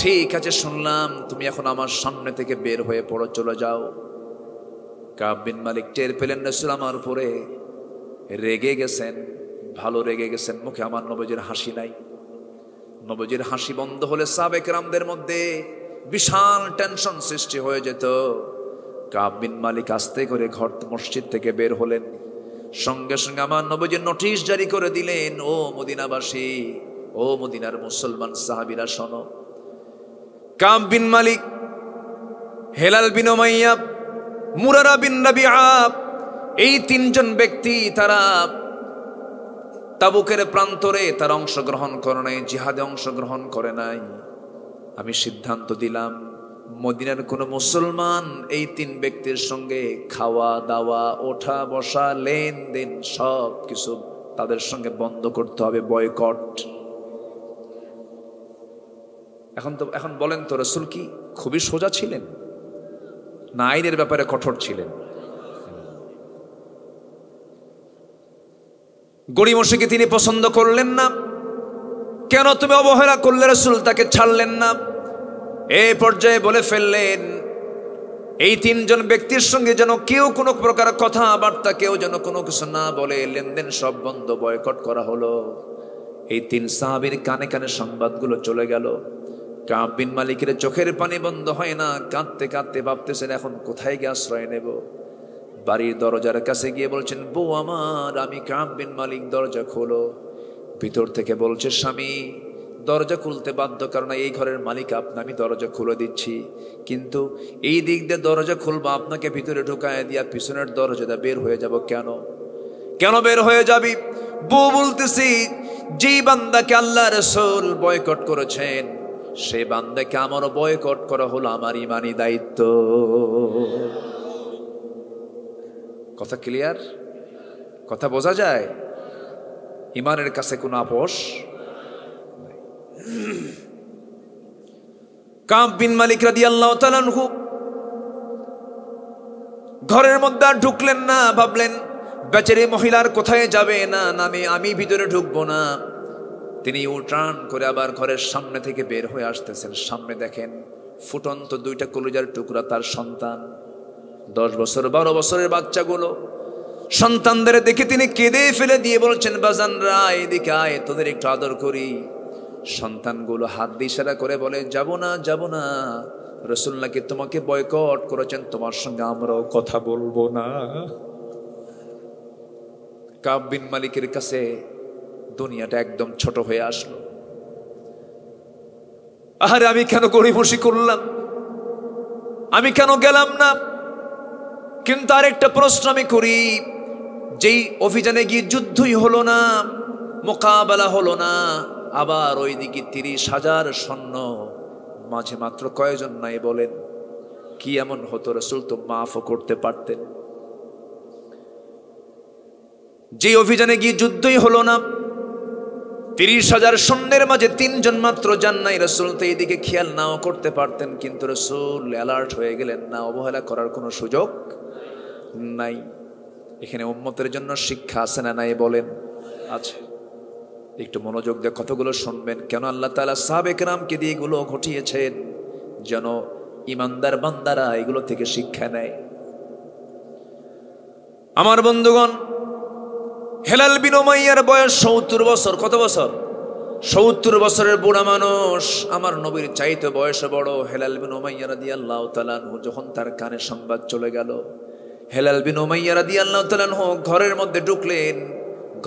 ঠিক আছে, শুনলাম, তুমি এখন আমার সামনে থেকে বের হয়ে পড়ো, চলে যাও। কাব বিন মালিক টের পেলেন রাসূল আমার উপরে রেগে গেছেন, ভালো রেগে গেছেন। মুখে আমার নবীজির হাসি নাই। নবীজির হাসি বন্ধ হলে সাহাবে কেরামদের মধ্যে বিশাল টেনশন সৃষ্টি হয়ে যেত। কাব বিন মালিক আস্তে করে ঘর মসজিদ থেকে বের হলেন। সঙ্গে সঙ্গে আমার নবীজি নোটিশ জারি করে দিলেন, ও মদিনাবাসী, ও মদিনার মুসলমান সাহাবীরা শোনো, কাব বিন মালিক, হেলাল বিন উমাইয়া, মুরারা বিন রাবিআ, এই 3 জন ব্যক্তি তারা তাবুকের প্রান্তরে তারা অংশগ্রহণ করে নাই, জিহাদে অংশগ্রহণ করে নাই। আমি সিদ্ধান্ত দিলাম মদিনার কোন মুসলমান এই 3 ব্যক্তির সঙ্গে খাওয়া দাওয়া, ওঠা বসা, লেনদেন সব কিছু তাদের সঙ্গে বন্ধ করতে হবে, বয়কট। এখন বলেন তো রাসূল কি খুবই সোজা ছিলেন না আইনের ব্যাপারে কঠোর ছিলেন? গড়িমসিকে তিনি পছন্দ করলেন না। কেন তুমি অবহেলা করলে? রাসূল তাকে ছাড়লেন না। এই পর্যায়ে বলে ফেললেন এই 3 জন ব্যক্তির সঙ্গে যেন কেউ কোনো প্রকার কথাবার্তা, কেউ যেন কোনো কিছু না বলে, লেনদেন সব বন্ধ, বয়কট করা হলো। এই 3 সাহাবীর কানে কানে সংবাদগুলো চলে গেল। কাব বিন মালিকের চোখের পানি বন্ধ হয় না, কাঁদতে কাঁদতে ভাবতেছেন এখন কোথায় গিয়ে আশ্রয় নেব। বাড়ির দরজার কাছে গিয়ে বলছেন, বউ আমার, আমি কাব বিন মালিক, দরজা খোলো। ভিতর থেকে বলছে স্বামী, দরজা খুলতে বাধ্য, কারণ এই ঘরের মালিক আপনি, আমি দরজা খুলে দিচ্ছি, কিন্তু এই দিক দিয়ে দরজা খুলবো, আপনাকে ভিতরে ঢুকায় দিয়া পিছনের দরজাটা বের হয়ে যাব। কেন বের হয়ে যাবি? বউ বলতেছি, যেই বান্দাকে আল্লাহ রাসূল বয়কট করেছেন সেই বান্দাকে আমারও বয়কট করা হলো আমার ইমানি দায়িত্ব। কথা ক্লিয়ার? কথা বোঝা যায়? ইমানের কাছে কোনো আপোষ। কাব বিন মালিক রাদিয়াল্লাহু তাআলা আনহু ঘরের মধ্যে আর ঢুকলেন না। ভাবলেন বেচারি মহিলার কোথায় যাবে, না আমি ভিতরে ঢুকবো না। তিনি উল্টান করে আবার ঘরের সামনে থেকে বের হয়ে আসতেছেন। সামনে দেখেন ফুটন্ত দুইটা কলিজার টুকরা তার সন্তান, 10 বছর 12 বছরের বাচ্চাগুলো। সন্তানদের দেখে তিনি কেঁদে ফেলে দিয়ে বলছেন, বাজানরা এদিকে আয়, তোদের একটু আদর করি। সন্তানগুলো হাত দিয়ে ইশারা করে বলে, যাবো না। রাসূল নাকি তোমাকে বয়কট করেছেন, তোমার সঙ্গে আমরাও কথা বলবো না। কাব বিন মালিকের কাছে দুনিয়াটা একদম ছোট হয়ে আসলো। আরে আমি কেন গড়িমসি করলাম, আমি কেন গেলাম না? কিন্তু আরেকটা প্রশ্ন আমি করি, যেই অভিযানে গিয়ে যুদ্ধই হলো না, মোকাবেলা হলো না, আবার ওইদিকে 30,000 সৈন্য, মাঝে মাত্র কয়জন নাই বলেন? কি এমন হতো রাসূল তো মাফও করতে পারতেন। যে অভিযানে গিয়ে যুদ্ধই হলো না, 30,000 সৈন্যের মাঝে 3 জন মাত্র যান নাই। রাসূল তো এইদিকে খেয়াল নাও করতে পারতেন, কিন্তু রাসূল অ্যালার্ট হয়ে গেলেন না, অবহেলা করার কোনো সুযোগ নাই। এখানে উম্মতের জন্য শিক্ষা আছে না নাই বলেন? আছে। একটু মনোযোগ দিয়ে কতগুলো শুনবেন, কেন আল্লাহ তাআলা সাহাবে কেরামকে দিয়ে এগুলো ঘটিয়েছেন, যেন ইমানদার বান্দারা এগুলো থেকে শিক্ষা নেয়। আমার বন্ধুগণ, হেলাল বিন উমাইয়ার বয়স 70 বছর। কত বছর? 70 বছরের বুড়া মানুষ, আমার নবীর চাইতে বয়সে বড়। হেলাল বিন উমাইয়া রাদিয়াল্লাহু তাআলা আনহু যখন তার কানে সংবাদ চলে গেল, হেলাল বিন উমাইয়া রাদিয়াল্লাহু তাআলা আনহু ঘরের মধ্যে ঢুকলেন।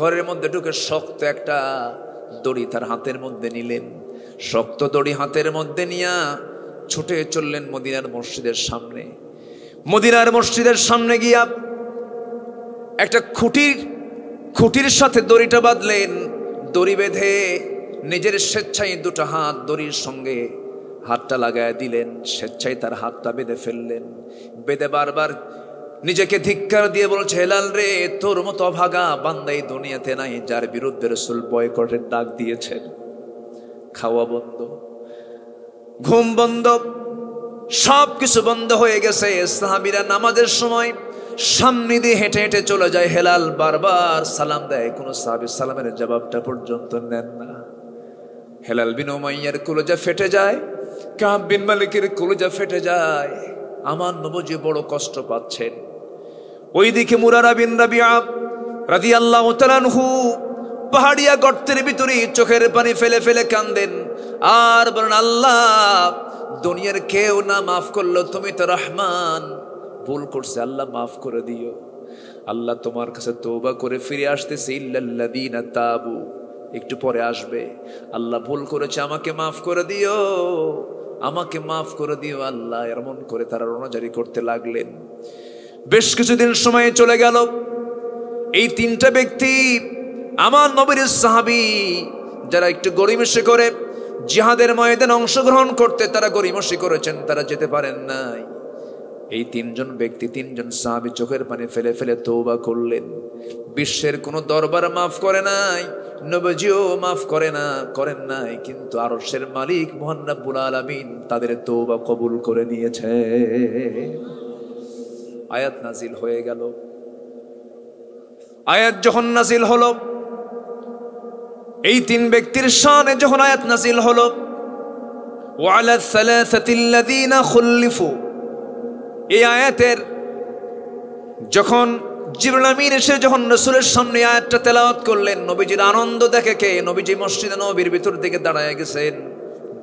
ঘরের মধ্যে ঢুকে শক্ত একটা দড়ি তার হাতের মধ্যে নিলেন। শক্ত দড়ি হাতের মধ্যে নিয়া ছুটে চললেন মদিনার মসজিদের সামনে। মদিনার মসজিদের সামনে গিয়া একটা খুঁটির সাথে দড়িটা বাঁধলেন। দড়ি বেঁধে নিজের স্বেচ্ছায় 2টা হাত দড়ির সঙ্গে হাতটা লাগায় দিলেন, স্বেচ্ছায় তার হাতটা বেঁধে ফেললেন। বেঁধে বারবার নিজেকে ধিক্কার দিয়ে বলছে, হেলাল রে, তোর মতো অভাগা বান্দা এই দুনিয়াতে নাই যার বিরুদ্ধে রাসূল বয়কটের ডাক দিয়েছেন। খাওয়া বন্ধ, ঘুম বন্ধ, সবকিছু বন্ধ হয়ে গেছে। সাহাবীরা নামাজের সময় সামনে দিয়ে হেঁটে হেঁটে চলে যায়। হেলাল বারবার সালাম দেয়, কোনো সাহাবী সালামের জবাবটা পর্যন্ত নেন না। হেলাল বিন উমাইয়ার কলিজা ফেটে যায়, কাব বিন মালিকের কলিজা ফেটে যায়। আমার নবী বড় কষ্ট পাচ্ছেন। ওইদিকে মুরারা বিন রাবিয়া রাদিয়াল্লাহু তাআলা আনহু পাহাড়িয়া গর্তের ভিতরে চোখের পানি ফেলে ফেলে কাঁদেন আর বলেন, আল্লাহ, দুনিয়ার কেউ না মাফ করলো, তুমি তো রহমান, ভুল করছে, আল্লাহ মাফ করে দিও। আল্লাহ তোমার কাছে তওবা করে ফিরে আসতেছে, ইল্লাল্লাযীনা তাবু, একটু পরে আসবে। আল্লাহ ভুল করেছে, আমাকে মাফ করে দিও, আমাকে মাফ করে দিও আল্লাহ। এমন করে তারা রোনাজারি করতে লাগলেন। বেশ কিছুদিন সময় চলে গেল। এই 3টা ব্যক্তি আমার নবীর সাহাবী, যারা একটু গড়িমসি করে জিহাদের ময়দানে অংশগ্রহণ করতে তারা গড়িমসি করেছেন, তারা যেতে পারেন নাই। এই 3 জন ব্যক্তি, 3 জন সাহাবী চোখের পানি ফেলে ফেলে তওবা করলেন। বিশ্বের কোন দরবার মাফ করে নাই, নবীজিও মাফ করেন নাই, কিন্তু আরশের মালিক মহান রব্বুল আলামিন তাদের তওবা কবুল করে নিয়েছে। আয়াত নাজিল হয়ে গেল। আয়াত যখন নাজিল হলো, এই 3 ব্যক্তির শানে যখন আয়াত নাজিল হলো, ওয়ালা সালাসাতিল্লাযীনা খুল্লিফু, এই আয়াতের যখন জিবরিল আমিন এসে যখন রাসূলের সামনে আয়াতটা তেলাওয়াত করলেন, নবীজির আনন্দ দেখে কে নবীজি মসজিদে নববীর ভিতর দিকে দাঁড়ায় গেছেন।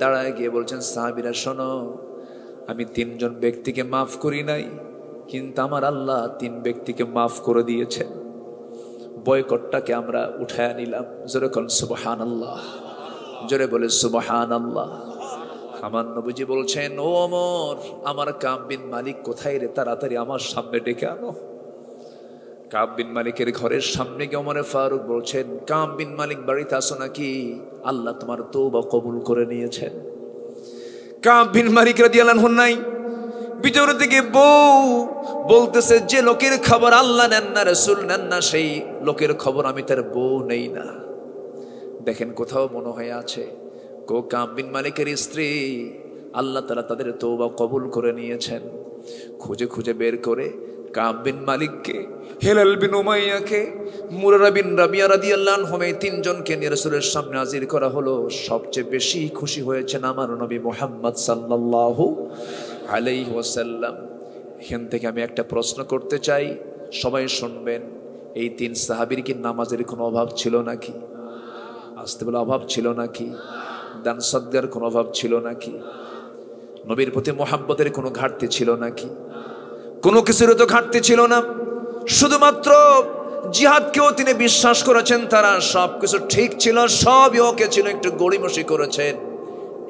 দাঁড়ায় গিয়ে বলছেন, সাহাবীরা শোনো, আমি 3 জন ব্যক্তিকে মাফ করি নাই, কিন্তু আমার আল্লাহ 3 ব্যক্তিকে মাফ করে দিয়েছেন। বয়কটটাকে আমরা উঠায় নিলাম। জোরে বলেন সুবহানাল্লাহ, জোরে বলে সুবহানাল্লাহ। আমার নবীজি বলছেন, ও ওমর, আমার কাব বিন মালিক কোথায় রে? তাড়াতাড়ি আমার সামনে ডেকে আনো। কাব বিন মালিকের ঘরের সামনে গিয়ে ওমরে ফারুক বলছেন, কাব বিন মালিক বাড়িতে আসো নাকি? আল্লাহ তোমার তওবা কবুল করে নিয়েছেন। কাব বিন মালিক রাদিয়াল্লাহু আনহু নাই। ভিতর থেকে বউ বলতেছে, যে লোকের খবর আল্লাহ নেন না, রাসূল নেন না, সেই লোকের খবর আমি তার বউ নেই না। দেখেন কোথাও মনে হয় আছে কাব বিন মালিকের স্ত্রী, আল্লাহ তাআলা তাদের তওবা কবুল করে নিয়েছেন। খুঁজে খুঁজে বের করে কাব বিন মালিককে, হেলাল বিন উমাইয়াকে, মুরারা বিন রাবিয়া রাদিয়াল্লাহু আনহু, এই তিনজনকে নিয়ে রাসূলের সামনে হাজির করা হলো। সবচেয়ে বেশি খুশি হয়েছেন আমার নবী মুহাম্মদ সাল্লাল্লাহু আলাইহি ওয়াসাল্লাম। এখান থেকে আমি একটা প্রশ্ন করতে চাই, সবাই শুনবেন। এই তিন সাহাবীর কি নামাজের কোনো অভাব ছিল নাকি? আসতে বলে অভাব ছিল নাকি? দান সদকার কোনো অভাব ছিল নাকি? নবীর প্রতি মুহাব্বতের কোনো ঘাটতি ছিল নাকি? কোনো কিছুর তো ঘাটতি ছিল না। শুধুমাত্র জিহাদকেও তিনি বিশ্বাস করেছেন, তারা সবকিছু ঠিক ছিল, সবই ওকে ছিল। একটু গড়িমসি করেছেন,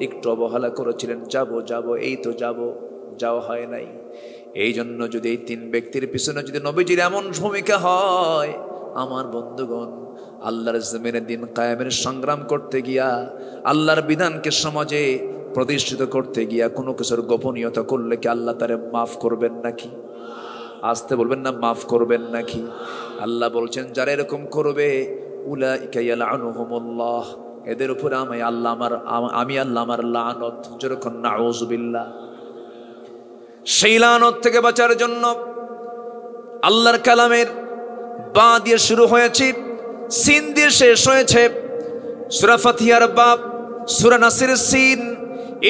একটু অবহেলা করেছিলেন, যাব এই তো যাওয়া হয় নাই। এই জন্য যদি এই তিন ব্যক্তির পিছনে যদি নবীজির এমন ভূমিকা হয়, আমার বন্ধুগণ, আল্লাহর জমিনে দিন কায়েমের সংগ্রাম করতে গিয়া, আল্লাহর বিধানকে সমাজে প্রতিষ্ঠিত করতে গিয়া কোনো কিছুর গোপনীয়তা করলে কি আল্লাহ তারে মাফ করবেন নাকি? আসতে বলবেন না, মাফ করবেন নাকি? আল্লাহ বলছেন যারা এরকম করবে, উলাইকা ইয়ালআনুহুমুল্লাহ, এদের উপরে আমি আল্লাহ আমার লানত। যেরকম নাউযুবিল্লাহ। সেই লানত থেকে বাঁচার জন্য আল্লাহর কালামের বা দিয়ে শুরু হয়েছে, সিন দিয়ে শেষ হয়েছে। সূরা ফাতিহার বাব, সূরা নাসের সিন।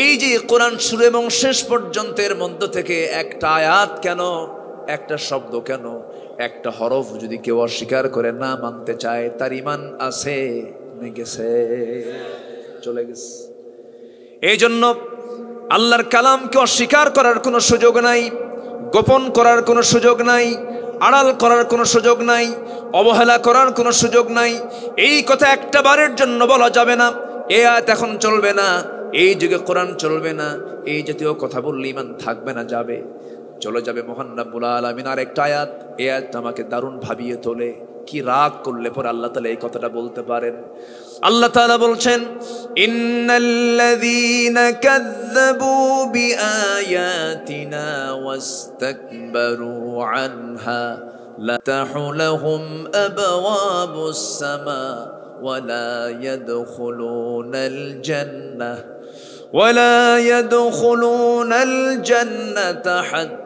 এই যে কোরআন শুরু এবং শেষ পর্যন্তের মধ্য থেকে একটা আয়াত কেন, একটা শব্দ কেন, একটা হরফ যদি কেউ অস্বীকার করে, না মানতে চায়, তার ঈমান আছে না গেছে? চলে গেছে। এই জন্য আল্লাহর কালামকে অস্বীকার করার কোনো সুযোগ নাই, গোপন করার কোনো সুযোগ নাই, আড়াল করার কোনো সুযোগ নাই, অবহেলা করার কোনো সুযোগ নাই। এই কথা একটা বারের জন্য বলা যাবে না, এই আয়াত এখন চলবে না, এই যুগে কোরআন চলবে না, এই জাতীয় কথা বললে ঈমান থাকবে না, চলে যাবে। মহান রব্বুল আলামিন আর একটা আয়াত, এই আয়াতটা আমাকে দারুণ ভাবিয়ে তোলে। কি রাগ করলে পরে আল্লাহ তাআলা এই কথাটা বলতে পারেন? আল্লাহ তাআলা বলছেন, ইন্নাল্লাযীনা কাযযাবু বিআয়াতিনা ওয়াস্তাকবারু আনহা লাতাহু লাহুম আবওয়াবুস সামা ওয়ালা ইয়াদখুলুনাল জান্নাহ হাত্তা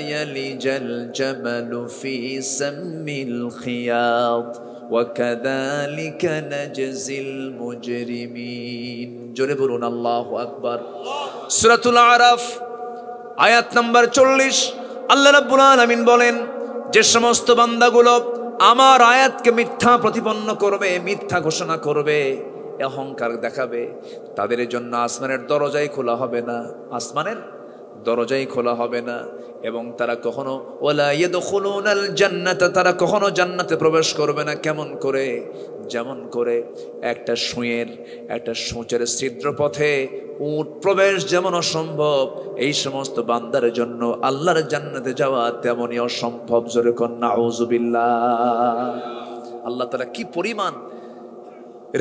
ইয়ালিজাল জামালু ফি সাম্মিল খিয়াত ওয়া কাযালিকা নাজজিল মুজরিমিন। জোরে বলুন আল্লাহু আকবার। সূরাতুল আরাফ আয়াত নাম্বার 40। আল্লাহ রাব্বুল আলামিন বলেন, যে সমস্ত বান্দাগুলো আমার আয়াতকে মিথ্যা প্রতিপন্ন করবে, মিথ্যা ঘোষণা করবে, অহংকার দেখাবে, তাদের জন্য আসমানের দরজাই খোলা হবে না, আসমানের দরজাই খোলা হবে না। এবং তারা কখনো ওয়ালা ইয়াদখুলুনাল জান্নাত, তারা কখনো জান্নাতে প্রবেশ করবে না। কেমন করে? যেমন করে একটা সূঁচের ছিদ্র পথে উট প্রবেশ যেমন অসম্ভব, এই সমস্ত বান্দার জন্য আল্লাহর জান্নাতে যাওয়া তেমনই অসম্ভব। জোরে কোন নাউযুবিল্লাহ। আল্লাহ তাআলা কি পরিমাণ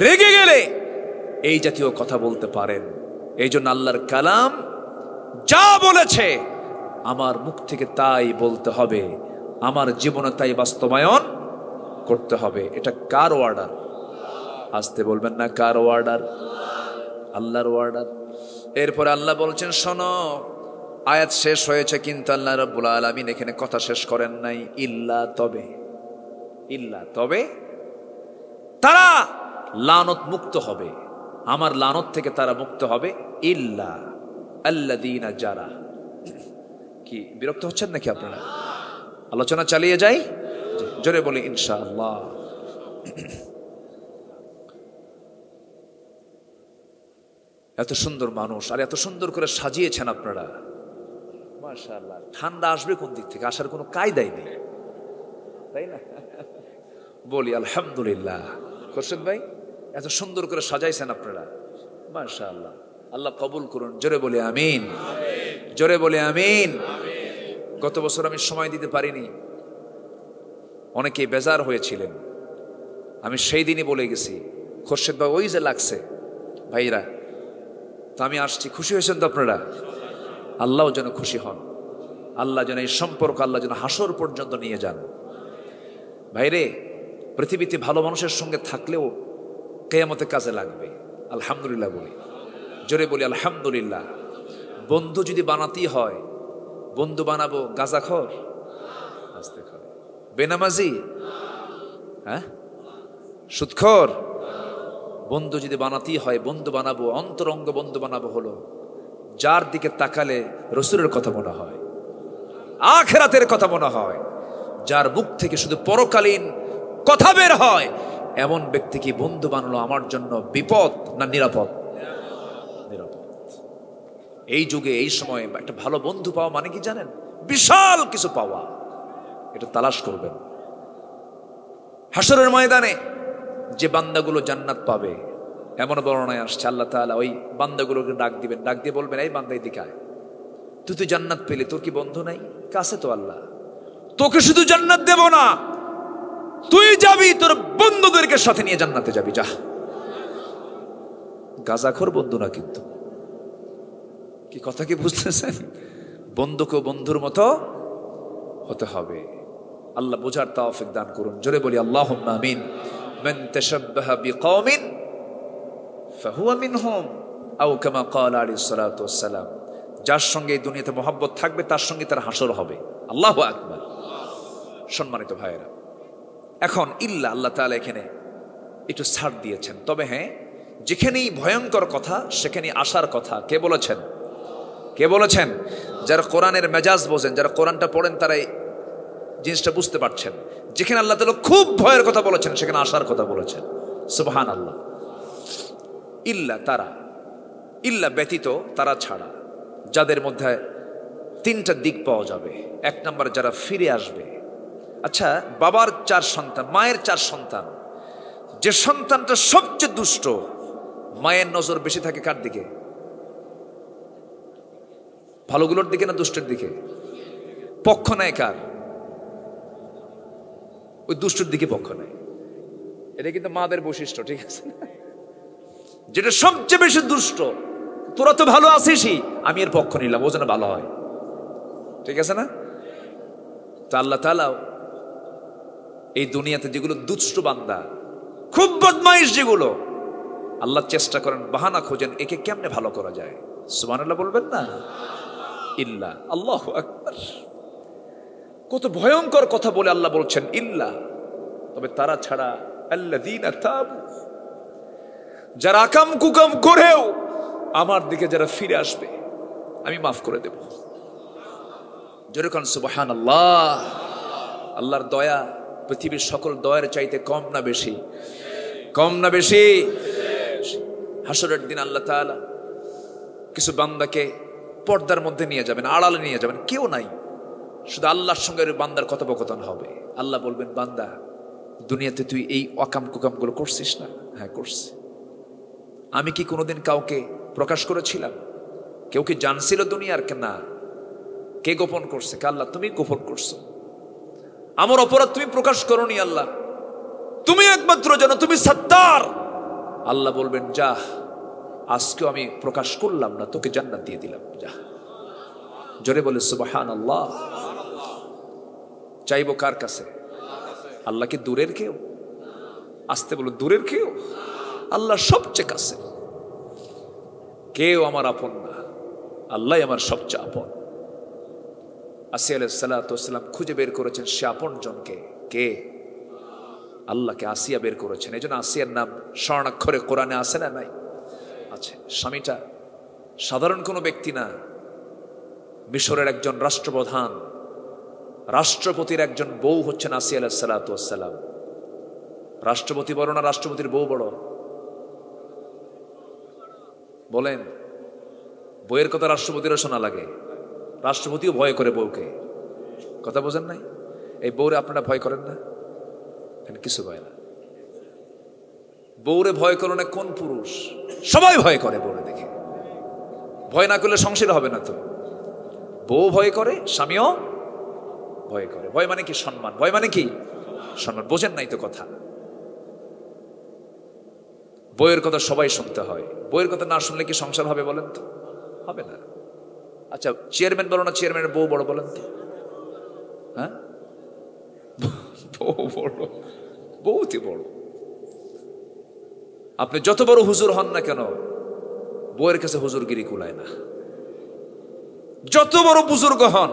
রেগে গেলে এই জাতীয় কথা বলতে পারেন। এই জন্য আল্লাহর কালাম যা বলেছে আমার মুখ থেকে তাই বলতে হবে, আমার জীবনে তাই বাস্তবায়ন করতে হবে। এটা কার অর্ডার? আসতে বলবেন না, কার অর্ডার? আল্লাহর অর্ডার। এরপরে আল্লাহ বলছেন, শোনো, আয়াত শেষ হয়েছে, কিন্তু আল্লাহ রাব্বুল আলামিন এখানে কথা শেষ করেন নাই। ইল্লা তবে তারা লানত মুক্ত হবে, আমার লানত থেকে তারা মুক্ত হবে। ইল্লা আল্লাযীনা, যারা। কি বিরক্ত হচ্ছেন নাকি আপনারা? আলোচনা চালিয়ে যাই, জোরে বলি ইনশাআল্লাহ। এত সুন্দর মানুষ আর এত সুন্দর করে সাজিয়েছেন আপনারা, মাশাআল্লাহ। ঠান্ডা আসবে কোন দিক থেকে? আসার কোনো কায়দাই নেই, তাই না? বলি আলহামদুলিল্লাহ। খোরশেদ ভাই, এত সুন্দর করে সাজাইছেন আপনারা, মাশাআল্লাহ। আল্লাহ কবুল করুন। জোরে বলে আমিন, জোরে বলে আমিন। গত বছর আমি সময় দিতে পারিনি, অনেকে বেজার হয়েছিলেন। আমি সেই দিনই বলে গেছি, খোরশেদ ভাই ওই যে লাগছে ভাইরা, তো আমি আসছি। খুশি হয়েছেন তো আপনারা? আল্লাহও যেন খুশি হন, আল্লাহ যেন এই সম্পর্ক আল্লাহ যেন হাসর পর্যন্ত নিয়ে যান। ভাইরে, পৃথিবীতে ভালো মানুষের সঙ্গে থাকলেও কিয়ামতে কাজে লাগবে। আলহামদুলিল্লাহ বলি, জোরে বলি আলহামদুলিল্লাহ। বন্ধু যদি বানাতেই হয়, বন্ধু বানাবো গাঁজাখোর? আস্তে করে। বেনামাজি, হ্যাঁ, সুদখোর, বন্ধু যদি বানাতেই হয় বন্ধু বানাবো, অন্তরঙ্গ বন্ধু বানাবো হলো যার দিকে তাকালে রসুলের কথা মনে হয়, আখিরাতের কথা মনে হয়, যার মুখ থেকে শুধু পরকালীন কথা বের হয়, এমন ব্যক্তি কি বন্ধু বানালো আমার জন্য বিপদ না নিরাপদ? নিরাপদ। এই যুগে এই সময়ে একটা ভালো বন্ধু পাওয়া মানে কি জানেন? বিশাল কিছু পাওয়া। এটা তালাশ করবেন। হাসরের ময়দানে যে বান্দাগুলো জান্নাত পাবে, এমন বর্ণনায় আসছে আল্লাহ তাআলা ওই বান্দাগুলোকে ডাক দিবেন, ডাক দিয়ে বলবেন, এই বান্দা এদিকে আয়, তুই তো জান্নাত পেলে, তোর কি বন্ধু নাই? কাছে তো আল্লাহ, তোকে শুধু জান্নাত দেব না, তুই যাবি তোর বন্ধুদেরকে সাথে নিয়ে জান্নাতে যাবি, যা। গাজাখোর বন্ধু না কিন্তু, কি কথা কি বুঝতেছেন? বন্ধুকে বন্ধুর মতো হতে হবে। আল্লাহ বোঝার তৌফিক দান করুন, জোরে বলি আল্লাহুম্মা আমিন। মান তাশাব্বাহা বিকওমিন ফাহুয়া মিনহুম আও কামা ক্বালা আলাইহিস সালাতু ওয়াস সালাম। যার সঙ্গে এই দুনিয়াতে মহব্বত থাকবে তার সঙ্গে তার হাসর হবে। আল্লাহু আকবার। সম্মানিত ভাইয়েরা, এখন ইল্লা আল্লাহ তাআলা এখানে একটু ছাড় দিয়েছেন, তবে হ্যাঁ, যেখানেই ভয়ঙ্কর কথা সেখানেই আসার কথা কে বলেছেন? কে বলেছেন? যারা কোরআনের মেজাজ বোঝেন, যারা কোরআনটা পড়েন, তারাই জিনিসটা বুঝতে পারছেন। যেখানে আল্লাহ তাআলা খুব ভয়ের কথা বলেছেন সেখানে আসার কথা বলেছেন। সুবহানাল্লাহ। ইল্লা, তারা, ইল্লা ব্যতীত, তারা ছাড়া, যাদের মধ্যে তিনটা দিক পাওয়া যাবে। এক নম্বর, যারা ফিরে আসবে। আচ্ছা, বাবার 4 সন্তান, মায়ের 4 সন্তান, যে সন্তানটা সবচেয়ে দুষ্ট, মায়ের নজর বেশি থাকে কার দিকে? ভালোগুলোর দিকে না দুষ্টের দিকে? পক্ষ নেয় কার? ওই দুষ্টের দিকে পক্ষ নেয়। এটা কিন্তু মাদের বৈশিষ্ট্য, ঠিক আছে? যেটা সবচেয়ে বেশি দুষ্ট, তোরা তো ভালো আছিসই, আমি এর পক্ষ নিলাম, ও যেন ভালো হয়, ঠিক আছে না? তা আল্লাহ তাআলা এই দুনিয়াতে যেগুলো দুষ্ট বান্দা, খুব বদমাইশ যেগুলো, আল্লাহ চেষ্টা করেন, বাহানা খোঁজেন, একে কেমনে ভালো করা যায়। সুবহানাল্লাহ বলবেন না? ইল্লা, আল্লাহু আকবার। কত ভয়ঙ্কর কথা বলে আল্লাহ বলছেন ইল্লা, তবে তারা ছাড়া, আল্লাযীনা তাবু, যারা আকাম কুকাম করেও আমার দিকে যারা ফিরে আসবে আমি মাফ করে দেব। যেরকম সুবহানাল্লাহ। আল্লাহর দয়া পৃথিবীর সকল দয়ার চাইতে কম না বেশি? কম না বেশি? হাসরের দিন আল্লাহ তাআলা কিছু বান্দাকে পর্দার মধ্যে নিয়ে যাবেন, আড়ালে নিয়ে যাবেন, কেউ নাই, শুধু আল্লাহর সঙ্গে বান্দার কথোপকথন হবে। আল্লাহ বলবেন, বান্দা, দুনিয়াতে তুই এই অকাম কুকামগুলো করছিস না? হ্যাঁ করছি। আমি কি কোনোদিন কাউকে প্রকাশ করেছিলাম? কেউ কি জানছিল দুনিয়ার? না। কে গোপন করছে? আল্লাহ, তুমি গোপন করছো। আমার অপরাধ তুমি প্রকাশ করোনি আল্লাহ, তুমি একমাত্র জানো, তুমি সত্তার। আল্লাহ বলবেন, যা, আজকেও আমি প্রকাশ করলাম না, তোকে জান্নাত দিয়ে দিলাম, যা। জোরে বলে সুবহানাল্লাহ। চাইবো কার কাছে? আল্লাহ কি দূরের কেউ? আসতে বলো, দূরের কেউ? আল্লাহ সবচেয়ে কাছে। কেউ আমার আপন না, আল্লাহ আমার সবচেয়ে আপন। আসিয়া আলাইহিস সালাতু ওয়াস সালাম খুঁজে বের করেছেন সে আপন জনকে। কে? আল্লাহকে। আসিয়া বের করেছেন। এই জন্য আসিয়ার নাম স্বর্ণাক্ষরে কোরআনে আছে না নাই? আছে। স্বামীটা সাধারণ কোনো ব্যক্তি না, মিশরের একজন রাষ্ট্রপ্রধান, রাষ্ট্রপতির একজন বউ হচ্ছেন আসিয়া আলাইহিস সালাতু ওয়াস সালাম। রাষ্ট্রপতি বড় না রাষ্ট্রপতির বউ বড়? বলেন। বইয়ের কথা রাষ্ট্রপতিরও শোনা লাগে, রাষ্ট্রপতিও ভয় করে বউকে। কথা বোঝেন নাই? এই বউরে আপনারা ভয় করেন না? কিছু ভয় না। বউরে ভয় করে না কোন পুরুষ? সবাই ভয় করে বউরে দেখে। ভয় না করলে সংসার হবে না তো। বউ ভয় করে, স্বামীও ভয় করে। ভয় মানে কি? সম্মান। ভয় মানে কি? সম্মান। বোঝেন নাই তো কথা। বইয়ের কথা সবাই শুনতে হয়। বইয়ের কথা না শুনলে কি সংসার হবে বলেন তো? হবে না। আচ্ছা, চেয়ারম্যান বলো না চেয়ারম্যানের বউ বড় বলেন তো? হ্যাঁ, বউ বড়, বউতি বড়। আপনি যত বড় হুজুর হন না কেন, বউয়ের কাছে হুজুরগিরি কুলায় না। যত বড় বুজুর্গ হন,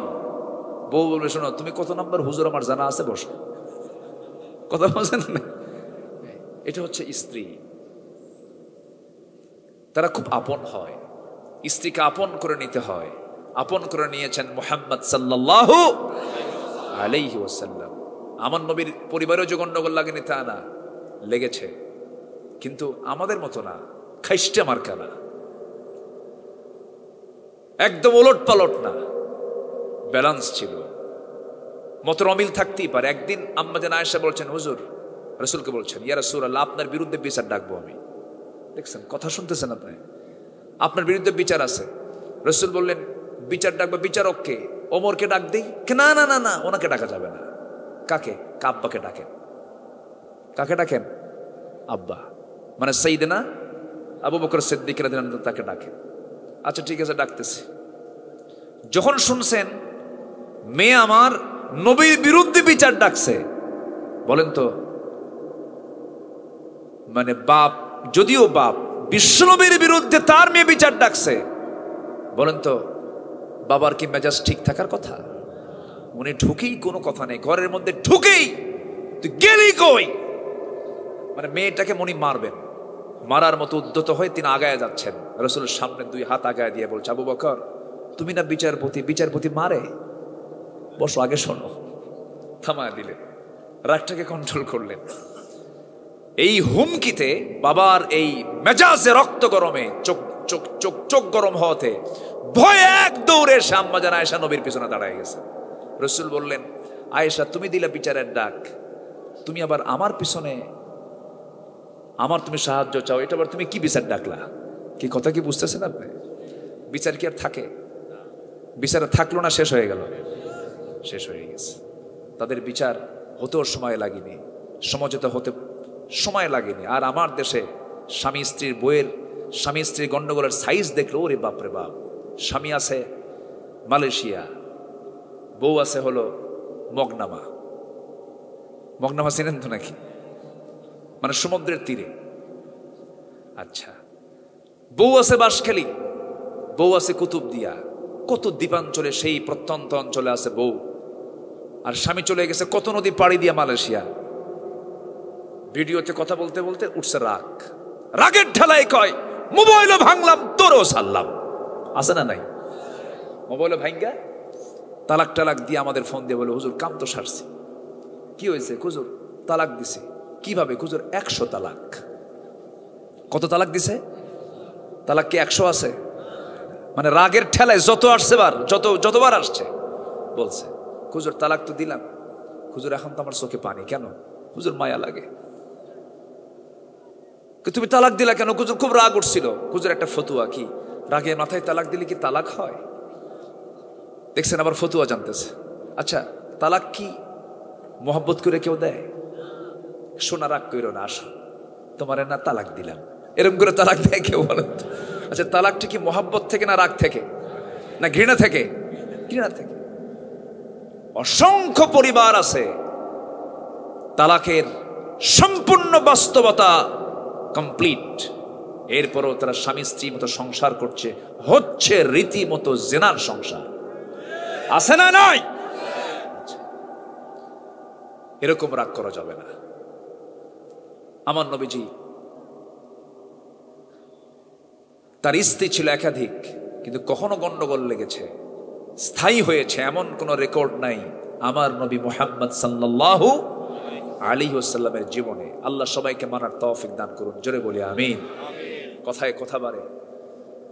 বউ বলবে, শোনো তুমি কত নাম্বার হুজুর আমার জানা আছে, বসো। কথা বলছেন না? এটা হচ্ছে স্ত্রী, তারা খুব আপন হয়, স্ত্রীকে আপন করে নিতে হয়। আপন করে নিয়েছেন মুহাম্মদ সাল্লাল্লাহু আলাইহি ওয়াসাল্লাম। আমার নবীর পরিবারেও যে গন্ডগোল লাগেনি তা না, লেগেছে, কিন্তু আমাদের মতো না, খাইস্টে মার্কা না, একদম ওলট পালট না, ব্যালেন্স ছিল। মতের অমিল থাকতেই পারে। একদিন আম্মা জান আয়েশা বলছেন, হুজুর, রাসূলকে বলছেন, ইয়া রাসূলুল্লাহ, আপনার বিরুদ্ধে বিচার ডাকবো আমি। দেখছেন, কথা শুনতেছেন আপনি? আপনার বিরুদ্ধে বিচার আছে। রাসূল বললেন, বিচার ডাকবে, বিচারককে? ওমরকে ডাক দেই? না না না না, ওনাকে ডাকা যাবে না। কাকে? আব্বাকে ডাকেন। কাকে ডাকেন? আব্বা, মানে সাইয়েদনা আবু বকর সিদ্দিক রাদিয়াল্লাহু আনহু, তাকে ডাকেন। আচ্ছা ঠিক আছে, ডাকতেছি। যখন শুনছেন মেয়ে আমার নবীর বিরুদ্ধে বিচার ডাকছে, বলেন তো, মানে বাপ, যদিও বাপ বিশ্বনবীর বিরুদ্ধে তার মেয়ে বিচার ডাকছে, বলেন তো বাবার কি মেজাজ ঠিক থাকার কথা? উনি ঢুকেই কোনো কথা নেই, ঘরের মধ্যে ঢুকেই তুই গেলি কই, মানে মেয়েটাকে মনি মারবেন, মারার মতো উদ্যত হয়ে তিনি আগায় যাচ্ছেন। রাসূলের সামনে দুই হাত আগায় দিয়ে বলছে, আবু বকর, তুমি না বিচারপতি, বিচারপতি মারে, বসো, আগে শোনো। থামায় দিলেন, রাগটাকে কন্ট্রোল করলেন। এই হুমকিতে বাবার এই মেজাজে রক্ত গরমে চোখ চোখ চোখ চোখ গরম হওয়াতে ভয়ে এক দৌড়ে আম্মা জান আয়েশা নবীর পিছনে দাঁড়ায় গেছে। রাসূল বললেন, আয়েশা, তুমি দিলে বিচারের ডাক, তুমি আবার আমার পিছনে আমার তুমি সাহায্য চাও, এটা আবার তুমি কি বিচার ডাকলা? কি কথা কি বুঝতেছেন আপনি? বিচার কি আর থাকে? বিচারে থাকলো না, শেষ হয়ে গেল, শেষ হয়ে গেছে। তাদের বিচার হতেও সময় লাগেনি, সমঝোতা হতে সময় লাগেনি। আর আমার দেশে স্বামী স্ত্রীর বইয়ের, স্বামী স্ত্রীর গন্ডগোলের সাইজ দেখলো, ওরে বাপরে বাপ। স্বামী আছে মালয়েশিয়া, বউ আছে হলো মগনামা। মগনামা চিনেন তো নাকি? মানে সমুদ্রের তীরে। আচ্ছা, বউ আছে বাঁশখালী, বউ আছে কুতুবদিয়া, কত দ্বীপাঞ্চলে, সেই প্রত্যন্ত অঞ্চলে আছে বউ, আর স্বামী চলে গেছে কত নদী পাড়ি দিয়া মালয়েশিয়া। ভিডিওতে কথা বলতে বলতে উঠছে রাগ, রাগের ঠেলায় কয়, মোবাইলও ভাঙলাম, তোরও সারলাম। আছে না নাই? মোবাইলও ভাঙ্গা তালাক টালাক দিয়ে আমাদের ফোন দিয়ে বলে, হুজুর কাম তো সারছি। কি হয়েছে? হুজুর তালাক দিছে। কিভাবে? হুজুর 100 তালাক। কত তালাক দিছে? তালাক কি 100 আছে? মানে রাগের ঠেলায় যত আসছে বার, যতবার আসছে বলছে, হুজুর তালাক তো দিলাম, হুজুর এখন তো আমার চোখে পানি। কেন? হুজুর মায়া লাগে। তুমি তালাক দিলা কেন? হুজুর খুব রাগ উঠছিল। হুজুর একটা ফতুয়া, কি রাগে মাথায় তালাক দিলে কি তালাক হয়? দেখছেন, আবার ফতুয়া জানতেছে। আচ্ছা, তালাক কি মোহাব্বত করে কেউ দেয়? শোনা, রাগ কইরো না, আসো, তোমার না তালাক দিলাম, এরকম করে তালাক দেয় কেউ? বলেন তো। আচ্ছা, তালাকটা কি মোহাব্বত থেকে না রাগ থেকে না ঘৃণা থেকে? ঘৃণা থেকে। অসংখ্য পরিবার আছে তালাকের সম্পূর্ণ বাস্তবতা কমপ্লিট, এরপরও তারা স্বামী স্ত্রী মতো সংসার করছে, হচ্ছে রীতিমতো জেনার সংসার। আছে না নাই? এরকম রাগ করা যাবে না। আমার নবীজি, তার স্ত্রী ছিল একাধিক, কিন্তু কখনো গন্ডগোল লেগেছে, স্থায়ী হয়েছে, এমন কোন রেকর্ড নাই আমার নবী মুহাম্মদ সাল্লাল্লাহু আলাইহি ওয়াসাল্লামের জীবনে। আল্লাহ সবাইকে মানার তৌফিক দান করুন, জোরে বলি আমিন। কথায় কথা বাড়ে।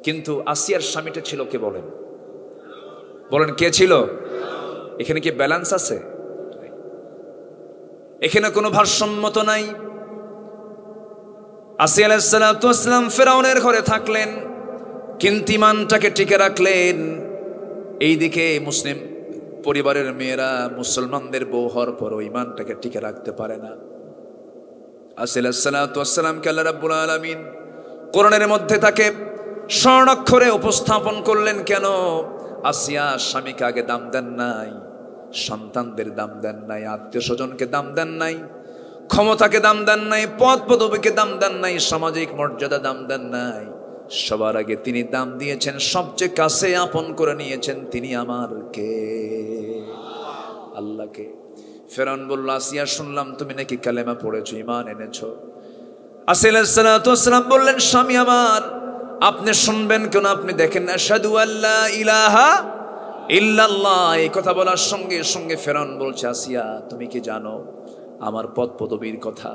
কিন্তু আসিয়ার স্বামীটা ছিল কে? বলেন বলেন, কে ছিল? এখানে কি ব্যালেন্স আছে? এখানে কোনো ভারসাম্য নাই। আসিয়া আলাইহিস সালাতু ওয়াস সালাম ফিরআউনের ঘরে থাকলেন, কিন্তু ঈমানটাকে টিকে রাখলেন। এইদিকে মুসলিম পরিবারের মেয়েরা মুসলমানদের বউ হওয়ার পরও ঈমানটাকে টিকে রাখতে পারে না। আসিয়া আলাইহিস সালাতু ওয়াস সালামকে আল্লাহ রাব্বুল আলামিন কোরআনের মধ্যে তাকে স্বর্ণাক্ষরে উপস্থাপন করলেন। কেন? আসিয়া স্বামীকে আগে দাম দেন নাই, সন্তানদের দাম দেন নাই, আত্মীয় স্বজনকে দাম দেন নাই, ক্ষমতাকে দাম দেন নাই, পদ পদবীকে দাম দেন নাই, সামাজিক মর্যাদা দাম দেন নাই। সবার আগে তিনি দাম দিয়েছেন, সবচেয়ে কাছে আপন করে নিয়েছেন, তিনি আমার কে। আল্লাহকে। ফেরাউন বলল, আসিয়া শুনলাম তুমি নাকি কালেমা পড়েছো, ঈমান এনেছো। আসিয়া আলাইহিস সালাতু ওয়াস সালাম বললেন, স্বামী আমার, আপনি শুনবেন কেন? আপনি দেখেন না, আশহাদু আল্লা ইলাহা ইল্লাল্লাহ, এই কথা বলার সঙ্গে সঙ্গে ফেরাউন বলছে, আসিয়া তুমি কি জানো আমার পদ পদবীর কথা?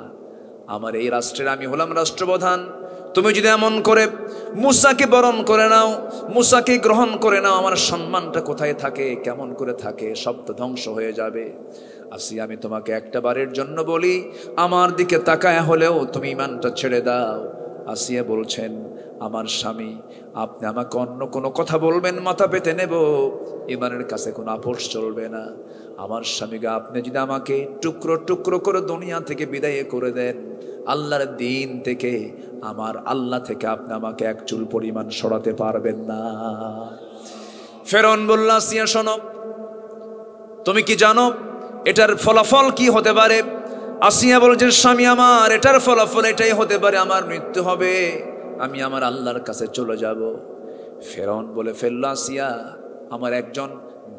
আমার এই রাষ্ট্রের আমি হলাম রাষ্ট্রপ্রধান। তুমি যদি এমন করে মুসাকে বরণ করে নাও, মুসাকে গ্রহণ করে নাও, আমার সম্মানটা কোথায় থাকে, কেমন করে থাকে? সব তো ধ্বংস হয়ে যাবে। আসিয়া আমি তোমাকে একটা বারের জন্য বলি, আমার দিকে তাকায় হলেও তুমি ঈমানটা ছেড়ে দাও। আসিয়া বলছেন, আমার স্বামী, আপনি আমাকে অন্য কোনো কথা বলবেন মাথা পেতে নেব, ঈমানের কাছে কোনো আপোষ চলবে না। আমার স্বামীগা, আপনি যদি আমাকে টুকরো টুকরো করে দুনিয়া থেকে বিদায় করে দেন, আল্লাহর দিন থেকে, আমার আল্লাহ থেকে আপনি আমাকে এক চুল পরিমাণ সরাতে পারবেন না। ফেরাউন বলল, আসিয়া শোনো, তুমি কি জানো এটার ফলাফল কি হতে পারে? আসিয়া বলছেন, স্বামী আমার, এটার ফলাফল এটাই হতে পারে, আমার মৃত্যু হবে, আমি আমার আল্লাহর কাছে চলে যাব। ফেরাউন বলে ফেলল, আসিয়া, আমার একজন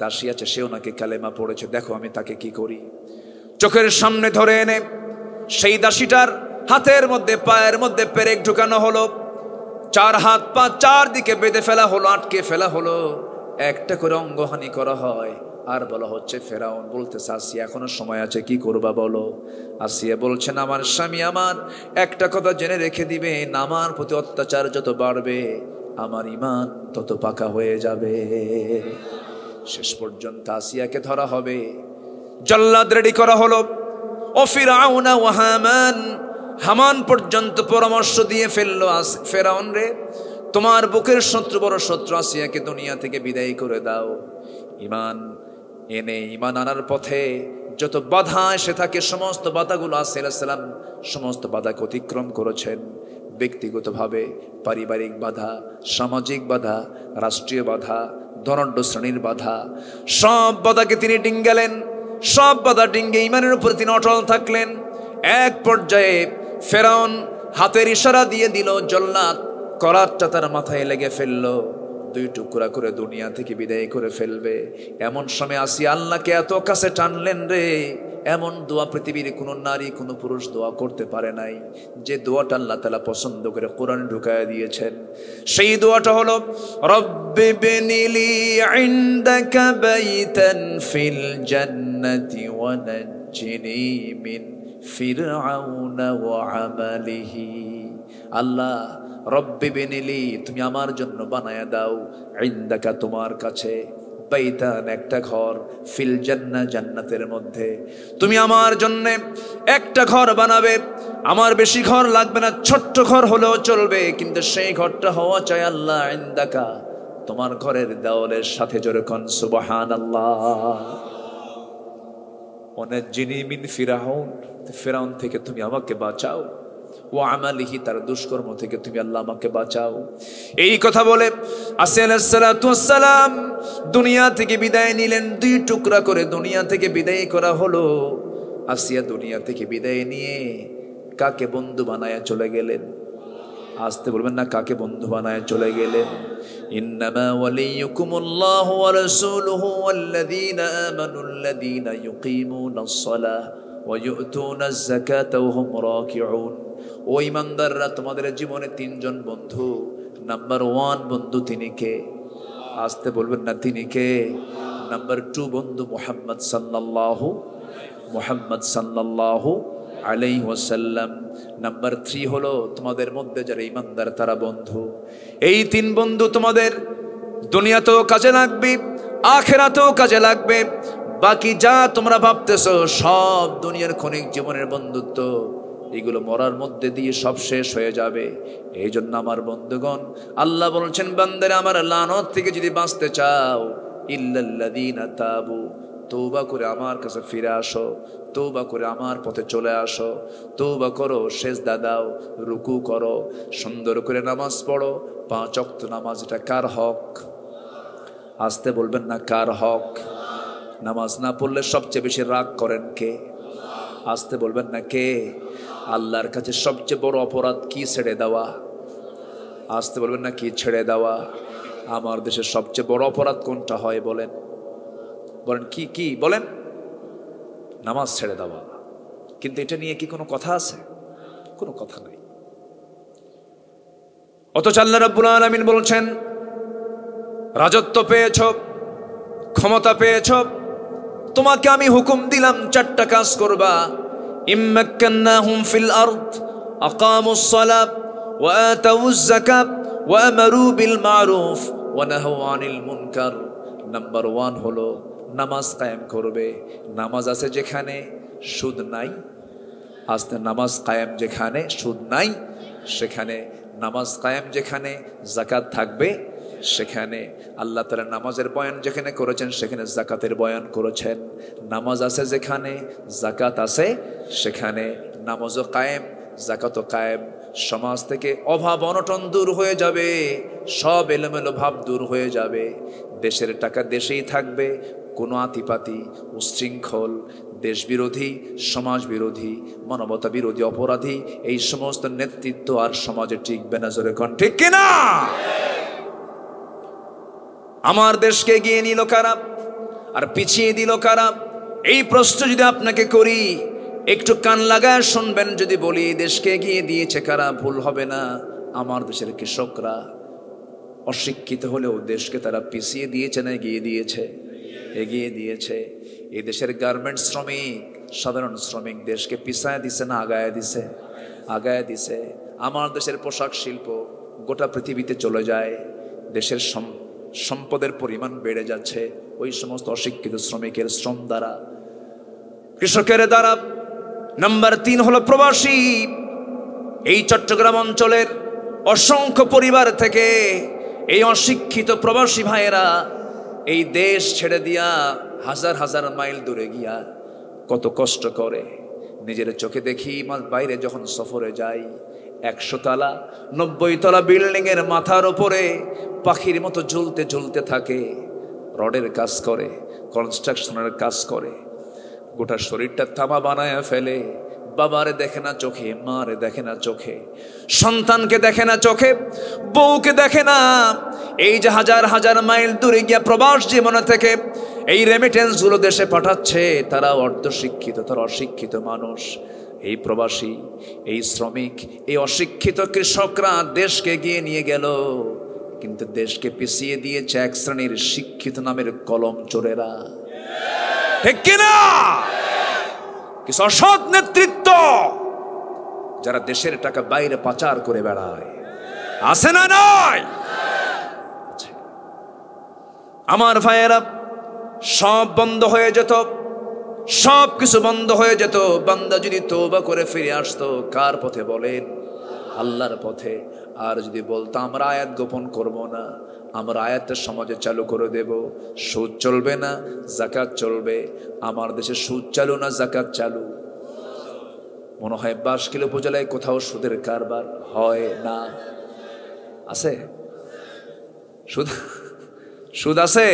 দাসী আছে, সেও নাকি কালেমা পড়েছে, দেখো আমি তাকে কি করি। চোখের সামনে ধরে এনে সেই দাসীটার হাতের মধ্যে পায়ের মধ্যে পেরেক ঢুকানো হলো, 4 হাত পা 4 দিকে বেঁধে ফেলা হলো, আটকে ফেলা হলো, একটা করে অঙ্গহানি করা হয়। আর বলা হচ্ছে, ফেরাউন বলতেছে, আসিয়া এখনো সময় আছে, কি করবা বলো? আসিয়া বলছেন, আমার স্বামী আমার, একটা কথা জেনে রেখে দিবেন, আমার প্রতি অত্যাচার যত বাড়বে আমার ঈমান তত পাকা হয়ে যাবে। শেষ পর্যন্ত আসিয়াকে ধরা হবে, জল্লাদ রেডি করা হলো। ও ফিরআউন ও হামান, হামান পর্যন্ত পরামর্শ দিয়ে ফেললো, ফেরাউন রে, তোমার বুকের শত্রু বড় শত্রু, আসিয়াকে দুনিয়া থেকে বিদায় করে দাও। ঈমান এনে ঈমান আনার পথে যত বাধা এসে থাকে, সমস্ত বাধাগুলো আসিয়া আলাইহিস সালাম সমস্ত বাধাকে অতিক্রম করেছেন। ব্যক্তিগতভাবে পারিবারিক বাধা, সামাজিক বাধা, রাষ্ট্রীয় বাধা, ধনাঢ্য শ্রেণীর বাধা, সব বাধাকে তিনি ডিঙ্গালেন। সব বাধা ডিঙ্গে ঈমানের উপর তিনি অটল থাকলেন। এক পর্যায়ে ফেরাউন হাতের ইশারা দিয়ে দিল, জল্লাদ করাতটা তার মাথায় লেগে ফেললো, 2 টুকরা করে দুনিয়া থেকে বিদায় করে ফেলবে। এমন সময় আসিয়া আল্লাহকে এত কাছে টানলেন রে, এমন দোয়া পৃথিবীর কোনো নারী কোনো পুরুষ দোয়া করতে পারে নাই, যে দোয়াটা আল্লাহ তাআলা পছন্দ করে কোরআনে ঢুকায়া দিয়েছেন। সেই দোয়াটা হলো, রব্বি বিনিলি ইনদাকা বাইতান ফিল জান্নাতি ওয়া নাজ্জিনি মিন ফিরআউনা ওয়া আমালিহি। আল্লাহ, রব্বি বিনিলি, তুমি আমার জন্য বানায়া দাও, ইনদাকা তোমার কাছে, বাইতান একটা ঘর, ফিল জান্নাহ জান্নাতের মধ্যে, তুমি আমার জন্য একটা ঘর বানাবে। আমার বেশি ঘর লাগবে না, ছোট্ট ঘর হলেও চলবে, কিন্তু সেই ঘরটা হওয়া চাই আল্লাহ ইনদাকা, তোমার ঘরের দেওয়ালের সাথে। জোরে কোন সুবহানাল্লাহ। ওয়ানাজ্জিনি মিন ফিরআউন, ফিরআউন থেকে তুমি আমাকে বাঁচাও, ওয়া আমালিহি, তার দুষ্কর্ম থেকে তুমি আল্লাহ আমাকে বাঁচাও। এই কথা বলে আসিয়া আলাইহিস সালাতু ওয়াস সালাম দুনিয়া থেকে বিদায় নিলেন। 2 টুকরা করে দুনিয়া থেকে বিদায় করা হলো। আসিয়া দুনিয়া থেকে বিদায় নিয়ে কাকে বন্ধু বানায়া চলে গেলেন? আসতে বলবেন না, কাকে বন্ধু বানায়া চলে গেলেন? ইন্নামা ওয়ালিয়ুকুমুল্লাহু ওয়া রাসূলুহু ওয়াল্লাযীনা আমানুল্লাযীনা ইউকিমুনাস সালাহ ওয়া ইউতুনাজ যাকাতা ওয়া হুম রাকিউন। ও ঈমানদাররা, তোমাদের জীবনে 3 জন বন্ধু। নাম্বার 1 বন্ধু তিনি কে? আসতে বলবেন না, তিনি কে? নাম্বার 2 বন্ধু মুহাম্মদ সাল্লাল্লাহু আলাইহি ওয়াসাল্লাম। নাম্বার 3 হলো তোমাদের মধ্যে যারা ঈমানদার তারা বন্ধু। এই 3 বন্ধু তোমাদের দুনিয়াতেও কাজে লাগবে, আখিরাতেও কাজে লাগবে। বাকি যা তোমরা ভাবতেছো সব দুনিয়ার ক্ষণিক জীবনের বন্ধুত্ব, এগুলো মরার মধ্যে দিয়ে সব শেষ হয়ে যাবে। এই জন্য আমার বন্ধুগণ, আল্লাহ বলছেন, বান্দারা আমার লানত থেকে যদি বাঁচতে চাও, ইল্লাল্লাযীনা তাবু, তওবা করে আমার কাছে ফিরে আসো, তওবা করে আমার পথে চলে আসো, তওবা করো, সেজদা দাও, রুকু করো, সুন্দর করে নামাজ পড়ো। 5 ওয়াক্ত নামাজ, এটা কার হক? আসতে বলবেন না, কার হক? নামাজ না পড়লে সবচেয়ে বেশি রাগ করেন কে? আসতে বলবেন না, কে? আল্লাহর কাছে সবচেয়ে বড় অপরাধ কি? ছেড়ে দেওয়া। আসতে বলবেন না, কি ছেড়ে দেওয়া? আমার দেশের সবচেয়ে বড় অপরাধ কোনটা হয় বলেন? বলেন কি? কি বলেন? নামাজ ছেড়ে দেওয়া। কিন্তু এটা নিয়ে কি কোনো কথা আছে? কোনো কথা নাই। অথচ আল্লাহ রাব্বুল আলামিন বলছেন, রাজত্ব পেয়েছ, ক্ষমতা পেয়েছ, তোমাকে আমি হুকুম দিলাম 4টা কাজ করবা। ইম্মাক্কান্নাহুম ফিল আরদ আকামুস সালাত ওয়া আতাউজ যাকাত ওয়া আমারু বিল মারুফ ওয়া নাহাউ আনিল মুনকার। নাম্বার 1 হলো নামাজ কায়েম করবে। নামাজ আছে যেখানে সুদ নাই, আস্তে নামাজ কায়েম যেখানে সুদ নাই সেখানে, নামাজ কায়েম যেখানে যাকাত থাকবে সেখানে। আল্লাহ তাআলা নামাজের বয়ান যেখানে করেছেন সেখানে যাকাতের বয়ান করেছেন। নামাজ আছে যেখানে যাকাত আছে সেখানে নামাজও কায়েম, যাকাতও কায়েম। সমাজ থেকে অভাব অনটন দূর হয়ে যাবে, সব এলোমেলো ভাব দূর হয়ে যাবে। দেশের টাকা দেশেই থাকবে। কোনো আতিপাতি, উশৃঙ্খল, দেশ বিরোধী, সমাজ বিরোধী, মানবতা বিরোধী অপরাধী এই সমস্ত নেতৃত্ব আর সমাজে টিকবে না। জোরে কোন ঠিক কিনা? আমার দেশকে এগিয়ে নিল কারা আর পিছিয়ে দিল কারা? এই প্রশ্ন যদি আপনাকে করি, একটু কান লাগায় শুনবেন। যদি বলি দেশকে এগিয়ে দিয়েছে কারা, ভুল হবে না। আমার দেশের কৃষকরা অশিক্ষিত হলেও দেশকে তারা পিছিয়ে দিয়েছে না এগিয়ে দিয়েছে? এগিয়ে দিয়েছে। এই দেশের গার্মেন্টস শ্রমিক, সাধারণ শ্রমিক দেশকে পিছায় দিছে না আগায় দিছে? আগায় দিছে। আমার দেশের পোশাক শিল্প গোটা পৃথিবীতে চলে যায়। দেশের সম্পদের পরিমাণ বেড়ে যাচ্ছে ওই সমস্ত অশিক্ষিত শ্রমিকের শ্রম দ্বারা, কৃষকের দ্বারা। নাম্বার 3 হলো প্রবাসী। এই চট্টগ্রাম অঞ্চলের অসংখ্য পরিবার থেকে এই অশিক্ষিত প্রবাসী ভাইয়েরা এই দেশ ছেড়ে দিয়া হাজার হাজার মাইল দূরে গিয়া কত কষ্ট করে। নিজের চোখে দেখি, বাইরে যখন সফরে যাই, 100 তলা 90 তলা বিল্ডিং এর মাথার উপরে পাখির মতো ঝুলতে ঝুলতে থাকে। রডের কাজ করে, কনস্ট্রাকশনের কাজ করে, গোটা শরীরটা তামা বানায় ফেলে। বাবারে দেখে না চোখে, মারে দেখে না চোখে, সন্তানকে দেখে না চোখে, বউকে দেখে না। এই যে হাজার হাজার মাইল দূরে গিয়া প্রবাস জীবনে থেকে এই রেমিটেন্স গুলো দেশে পাঠাচ্ছে, তারা অর্ধশিক্ষিত, তারা অশিক্ষিত মানুষ। এই প্রবাসী, এই শ্রমিক, এই অশিক্ষিত কৃষকরা দেশকে এগিয়ে নিয়ে গেল, কিন্তু দেশকে পিছিয়ে দিয়েছে এক শ্রেণীর শিক্ষিত নামের কলম চোরেরা। ঠিক কিনা? কিছু অসৎ নেতৃত্ব যারা দেশের টাকা বাইরে পাচার করে বেড়ায়, আছে না নয়? আমার ভাইয়েরা, সব বন্ধ হয়ে যেত, সব কিছু বন্ধ হয়ে যেত। বান্দা যদি তওবা করে ফিরে আসতো কার পথে বলেন? আল্লাহর পথে। আর যদি বলতো আমরা আয়াত গোপন করব না, আমরা আয়াতটা সমাজে চালু করে দেব, সুদ চলবে না, যাকাত চলবে। আমার দেশে সুদ চালু না যাকাত চালু? মনে হয় বাঁশখালী উপজেলায় কোথাও সুদের কারবার হয় না? আছে? সুদ আছে?